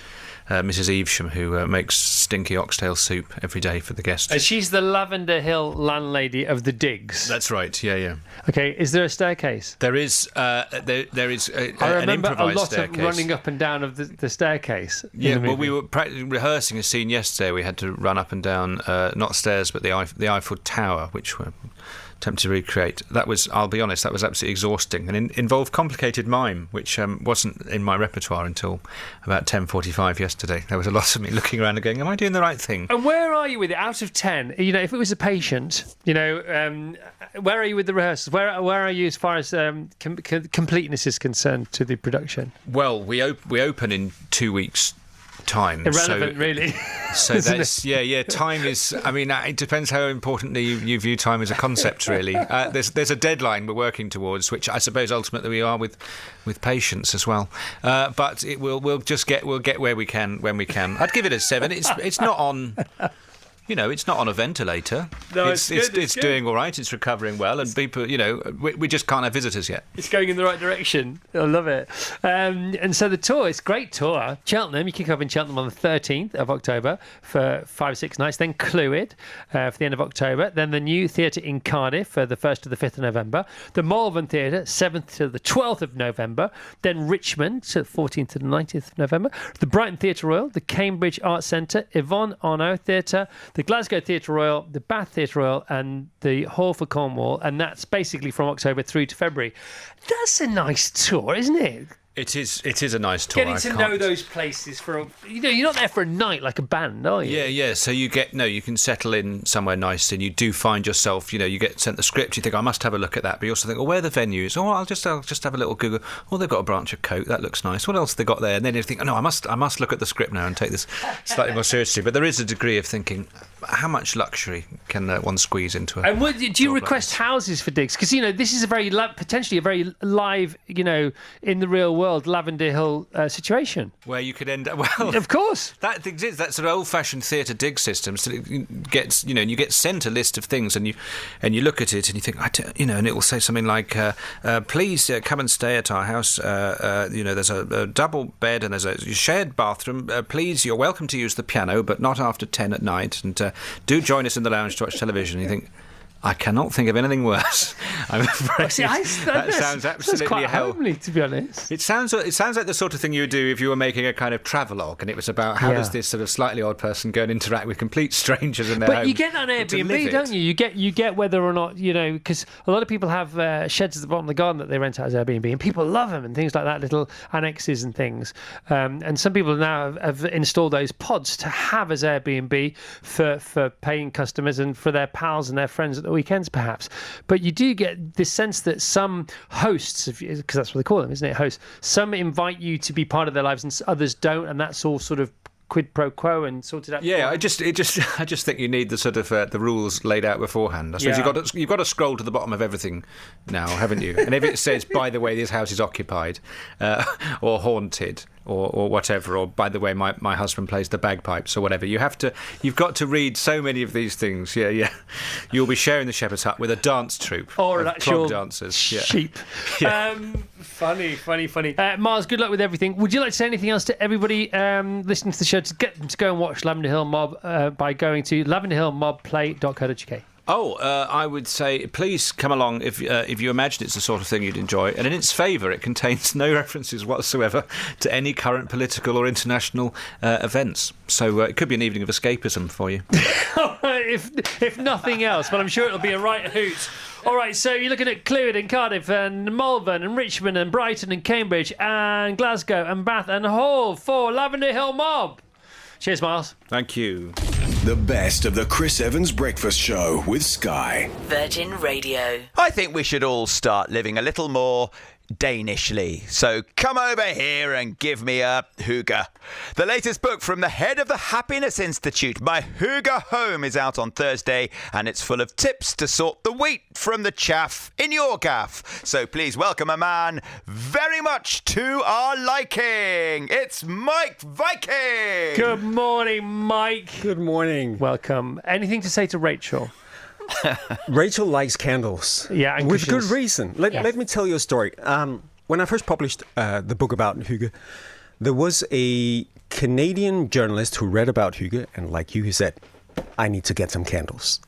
Evesham, who makes stinky oxtail soup every day for the guests. And she's the Lavender Hill landlady of the digs. That's right. Yeah. Okay. Is there a staircase? There is. There is. I remember an improvised a lot staircase. of running up and down of the staircase. Yeah. Well, we were rehearsing a scene yesterday. We had to run up and down, not stairs, but the Eiffel Tower, which were attempted to recreate. That was, I'll be honest, that was absolutely exhausting. exhausting and involved complicated mime, which wasn't in my repertoire until about 10:45 yesterday. There was a lot of me looking around and going, am I doing the right thing? And where are you with it? Out of 10, if it was a patient, where are you with the rehearsals? Where are you as far as completeness is concerned to the production? Well, we open in 2 weeks' time. Irrelevant, really. So that's time is. I mean, it depends how importantly you view time as a concept. Really, there's a deadline we're working towards, which I suppose ultimately we are with patients as well. But we'll get where we can when we can. I'd give it a 7. It's not on. It's not on a ventilator. No, it's doing all right. It's recovering well, and people, we just can't have visitors yet. It's going in the right direction. I love it. And so the tour, it's a great tour. Cheltenham, you kick off in Cheltenham on the 13th of October for 5 or 6 nights. Then Clwyd for the end of October. Then the New Theatre in Cardiff for the 1st to the 5th of November. The Malvern Theatre, 7th to the 12th of November. Then Richmond, so 14th to the 19th of November. The Brighton Theatre Royal, the Cambridge Arts Centre, Yvonne Arnaud Theatre, the Glasgow Theatre Royal, the Bath Theatre Royal, and the Hall for Cornwall, and that's basically from October through to February. That's a nice tour, isn't it? It is a nice tour. Getting to know those places you're not there for a night like a band, are you? Yeah. So you can settle in somewhere nice, and you do find yourself, you get sent the script, you think, I must have a look at that, but you also think, where are the venues? I'll just have a little Google. They've got a branch of Coke, that looks nice. What else have they got there? And then you think, no, I must look at the script now and take this slightly more seriously. But there is a degree of thinking, how much luxury can one squeeze into it? And do you request houses for digs? Because this is potentially a very live, in the real world, Lavender Hill situation where you could end up. Well, of course, that exists. That sort of old-fashioned theatre dig system. So it gets, and you get sent a list of things, and you look at it, and you think, and it will say something like, "Please come and stay at our house. There's a double bed and there's a shared bathroom. Please, you're welcome to use the piano, but not after 10 at night. And do join us in the lounge to watch television." And you think, I cannot think of anything worse. I'm afraid that sounds absolutely quite hell. Homely, to be honest. It sounds like the sort of thing you would do if you were making a kind of travelogue, and it was about how does this sort of slightly odd person go and interact with complete strangers in their home. But you get that on Airbnb, don't you? You get whether or not because a lot of people have sheds at the bottom of the garden that they rent out as Airbnb, and people love them and things like that, little annexes and things. And some people now have installed those pods to have as Airbnb for paying customers and for their pals and their friends at the weekends, perhaps. But you do get this sense that some hosts, because that's what they call them, isn't it? Hosts. Some invite you to be part of their lives, and others don't, and that's all sort of quid pro quo and sorted out. Yeah, I just think you need the sort of the rules laid out beforehand. I suppose you've got to scroll to the bottom of everything now, haven't you? And if it says, by the way, this house is occupied or haunted or whatever, or by the way, my husband plays the bagpipes or whatever, you've got to read so many of these things. Yeah. You'll be sharing the shepherd's hut with a dance troupe or an actual dancers. Sheep. Yeah. Funny. Mars, good luck with everything. Would you like to say anything else to everybody listening to the show, to get them to go and watch Lavender Hill Mob by going to lavenderhillmobplay.co.uk? I would say please come along if you imagine it's the sort of thing you'd enjoy. And in its favour, it contains no references whatsoever to any current political or international events. So it could be an evening of escapism for you. if nothing else, but I'm sure it'll be a right hoot. All right, so you're looking at Clwyd and Cardiff and Malvern and Richmond and Brighton and Cambridge and Glasgow and Bath and Hull for Lavender Hill Mob. Cheers, Miles. Thank you. The best of the Chris Evans Breakfast Show with Sky. Virgin Radio. I think we should all start living a little more Danishly. So come over here and give me a hygge. The latest book from the head of the Happiness Institute, My Hygge Home, is out on Thursday, and it's full of tips to sort the wheat from the chaff in your gaff. So please welcome a man very much to our liking. It's Meik Wiking. Good morning, Mike. Good morning. Welcome. Anything to say to Rachel? Rachel likes candles. Yeah, and with cushions. good reason. Let me tell you a story. When I first published the book about hygge, there was a Canadian journalist who read about hygge, and like you, he said, I need to get some candles.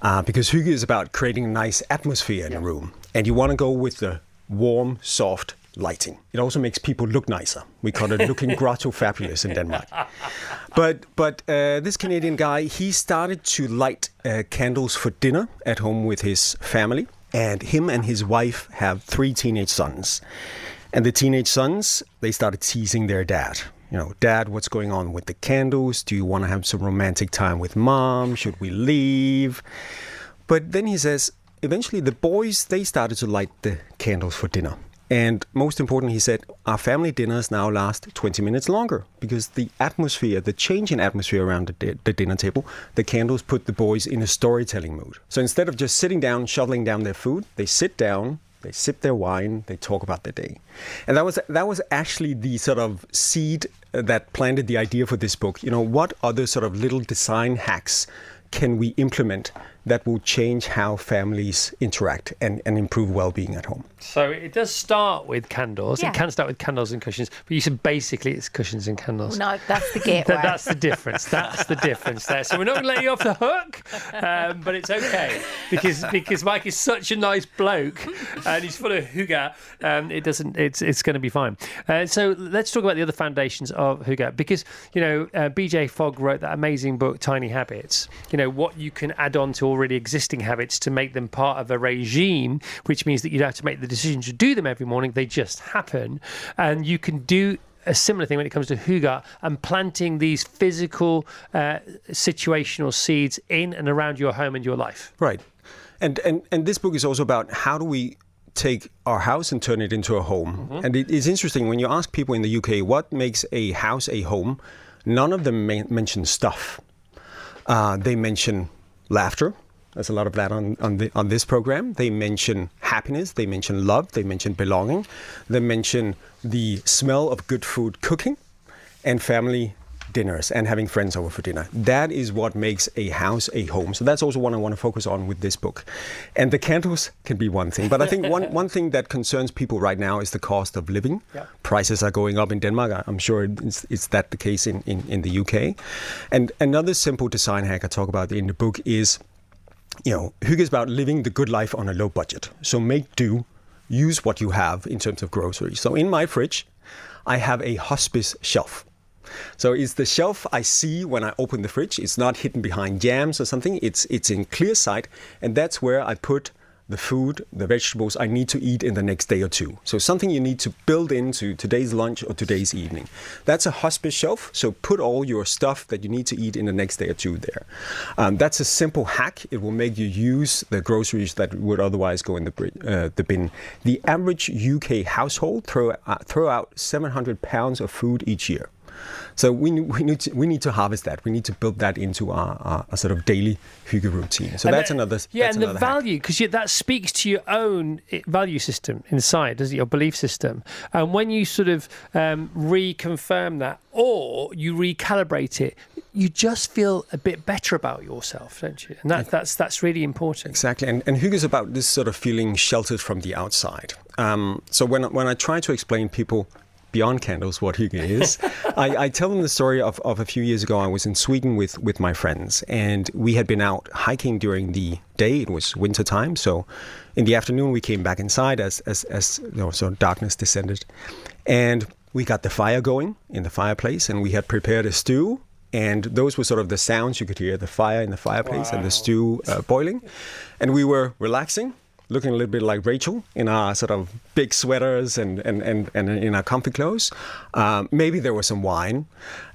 Because hygge is about creating a nice atmosphere in a room. And you want to go with the warm, soft lighting. It also makes people look nicer. We call it looking grotto fabulous in Denmark. But this Canadian guy, he started to light candles for dinner at home with his family. And him and his wife have 3 teenage sons. And the teenage sons, they started teasing their dad. Dad, what's going on with the candles? Do you want to have some romantic time with mom? Should we leave? But then he says, eventually the boys, they started to light the candles for dinner. And most important, he said, our family dinners now last 20 minutes longer because the atmosphere, the change in atmosphere around the dinner table, the candles put the boys in a storytelling mood. So instead of just sitting down, shoveling down their food, they sit down, they sip their wine, they talk about their day. And that was actually the sort of seed that planted the idea for this book. What other sort of little design hacks can we implement that will change how families interact and improve well-being at home? So it does start with candles. Yeah. It can start with candles and cushions, but you said basically it's cushions and candles. No, that's the gateway. That's the difference. That's the difference there. So we're not going to let you off the hook, but it's okay because Mike is such a nice bloke and he's full of hygge. It's going to be fine. So let's talk about the other foundations of hygge because BJ Fogg wrote that amazing book Tiny Habits. What you can add on to already existing habits to make them part of a regime, which means that you don't have to make the decision to do them every morning. They just happen. And you can do a similar thing when it comes to hygge and planting these physical, situational seeds in and around your home and your life. Right. And this book is also about how do we take our house and turn it into a home. Mm-hmm. And it is interesting when you ask people in the UK what makes a house a home, none of them mention stuff. They mention laughter. There's a lot of that on this program. They mention happiness. They mention love. They mention belonging. They mention the smell of good food cooking and family dinners and having friends over for dinner. That is what makes a house a home. So that's also what I want to focus on with this book. And the candles can be one thing. But I think one thing that concerns people right now is the cost of living. Yeah. Prices are going up in Denmark. I'm sure it's that the case in the UK. And another simple design hack I talk about in the book is, hygge is about living the good life on a low budget. So make do, use what you have in terms of groceries. So in my fridge, I have a hospice shelf. So it's the shelf I see when I open the fridge. It's not hidden behind jams or something. It's in clear sight. And that's where I put the food, the vegetables I need to eat in the next day or two. So something you need to build into today's lunch or today's evening. That's a hospice shelf. So put all your stuff that you need to eat in the next day or two there. That's a simple hack. It will make you use the groceries that would otherwise go in the bin. The average UK household throw out 700 pounds of food each year. So we need to harvest that. We need to build that into our sort of daily hygge routine. So that's another. Yeah, and the value, because that speaks to your own value system inside, doesn't it? Your belief system. And when you sort of reconfirm that, or you recalibrate it, you just feel a bit better about yourself, don't you? And that's really important. Exactly. And hygge is about this sort of feeling sheltered from the outside. So when I try to explain people beyond candles what hygge is, I tell them the story of a few years ago. I was in Sweden with my friends, and we had been out hiking during the day. It was winter time, so in the afternoon we came back inside as so darkness descended, and we got the fire going in the fireplace, and we had prepared a stew. And those were sort of the sounds you could hear, the fire in the fireplace and the stew boiling. And we were relaxing, looking a little bit like Rachel in our sort of big sweaters and in our comfy clothes. Maybe there was some wine.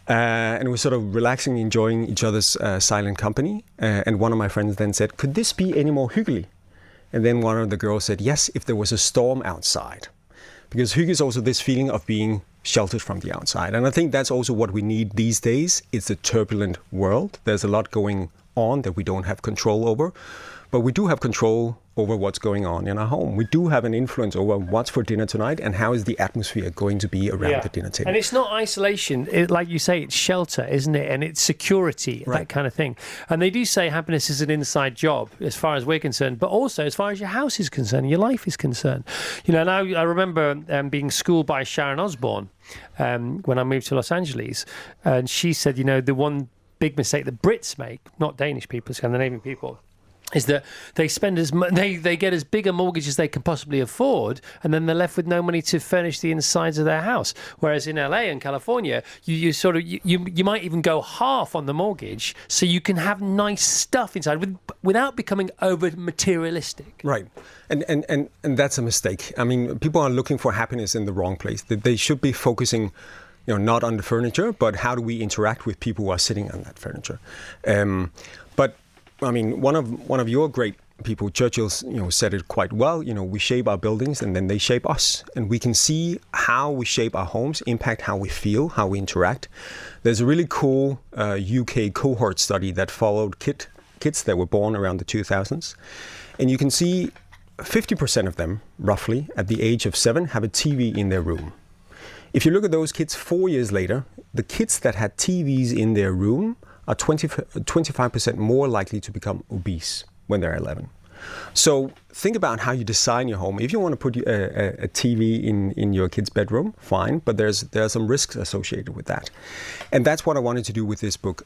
And we were sort of relaxing, enjoying each other's silent company. And one of my friends then said, could this be any more hyggelig? And then one of the girls said, yes, if there was a storm outside. Because hygge is also this feeling of being sheltered from the outside. And I think that's also what we need these days. It's a turbulent world. There's a lot going on that we don't have control over. But we do have control over what's going on in our home. We do have an influence over what's for dinner tonight and how is the atmosphere going to be around the dinner table. And it's not isolation. Like you say, it's shelter, isn't it? And it's security, right. That kind of thing. And they do say happiness is an inside job as far as we're concerned, but also as far as your house is concerned, your life is concerned. And I remember being schooled by Sharon Osbourne when I moved to Los Angeles. And she said, the one big mistake that Brits make, not Danish people, Scandinavian people, is that they spend they get as big a mortgage as they can possibly afford, and then they're left with no money to furnish the insides of their house. Whereas in LA and California, you might even go half on the mortgage, so you can have nice stuff inside without becoming over materialistic. Right, and that's a mistake. I mean, people are looking for happiness in the wrong place. They should be focusing, not on the furniture, but how do we interact with people who are sitting on that furniture. But I mean, one of your great people, Churchill, said it quite well. We shape our buildings and then they shape us, and we can see how we shape our homes, impact how we feel, how we interact. There's a really cool UK cohort study that followed kids that were born around the 2000s, and you can see 50% of them, roughly, at the age of 7, have a TV in their room. If you look at those kids 4 years later, the kids that had TVs in their room are 25% more likely to become obese when they're 11. So think about how you design your home. If you want to put a TV in your kid's bedroom, fine, but there are some risks associated with that. And that's what I wanted to do with this book.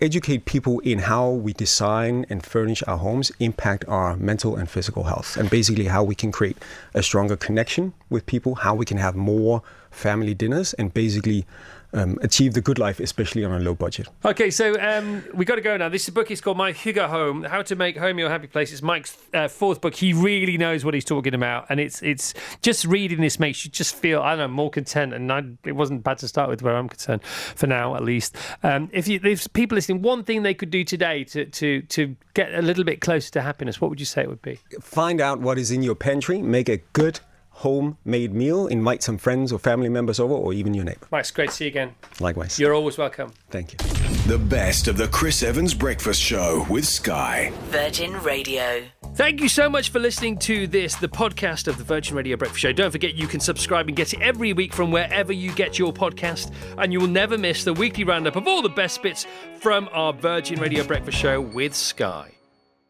Educate people in how we design and furnish our homes impact our mental and physical health, and basically how we can create a stronger connection with people, how we can have more family dinners, and basically achieve the good life, especially on a low budget. Okay, so we got to go now. This book is called My Hygge Home: How to Make Home Your Happy Place. It's Meik's fourth book. He really knows what he's talking about, and it's just reading this makes you just feel, I don't know, more content. And it wasn't bad to start with, where I'm concerned, for now at least. If people listening, one thing they could do today to get a little bit closer to happiness, what would you say it would be? Find out what is in your pantry. Make a good homemade meal. Invite some friends or family members over, or even your neighbour. Mike, it's great to see you again. Likewise. You're always welcome. Thank you. The best of the Chris Evans Breakfast Show with Sky. Virgin Radio. Thank you so much for listening to the podcast of the Virgin Radio Breakfast Show. Don't forget you can subscribe and get it every week from wherever you get your podcast, and you will never miss the weekly roundup of all the best bits from our Virgin Radio Breakfast Show with Sky.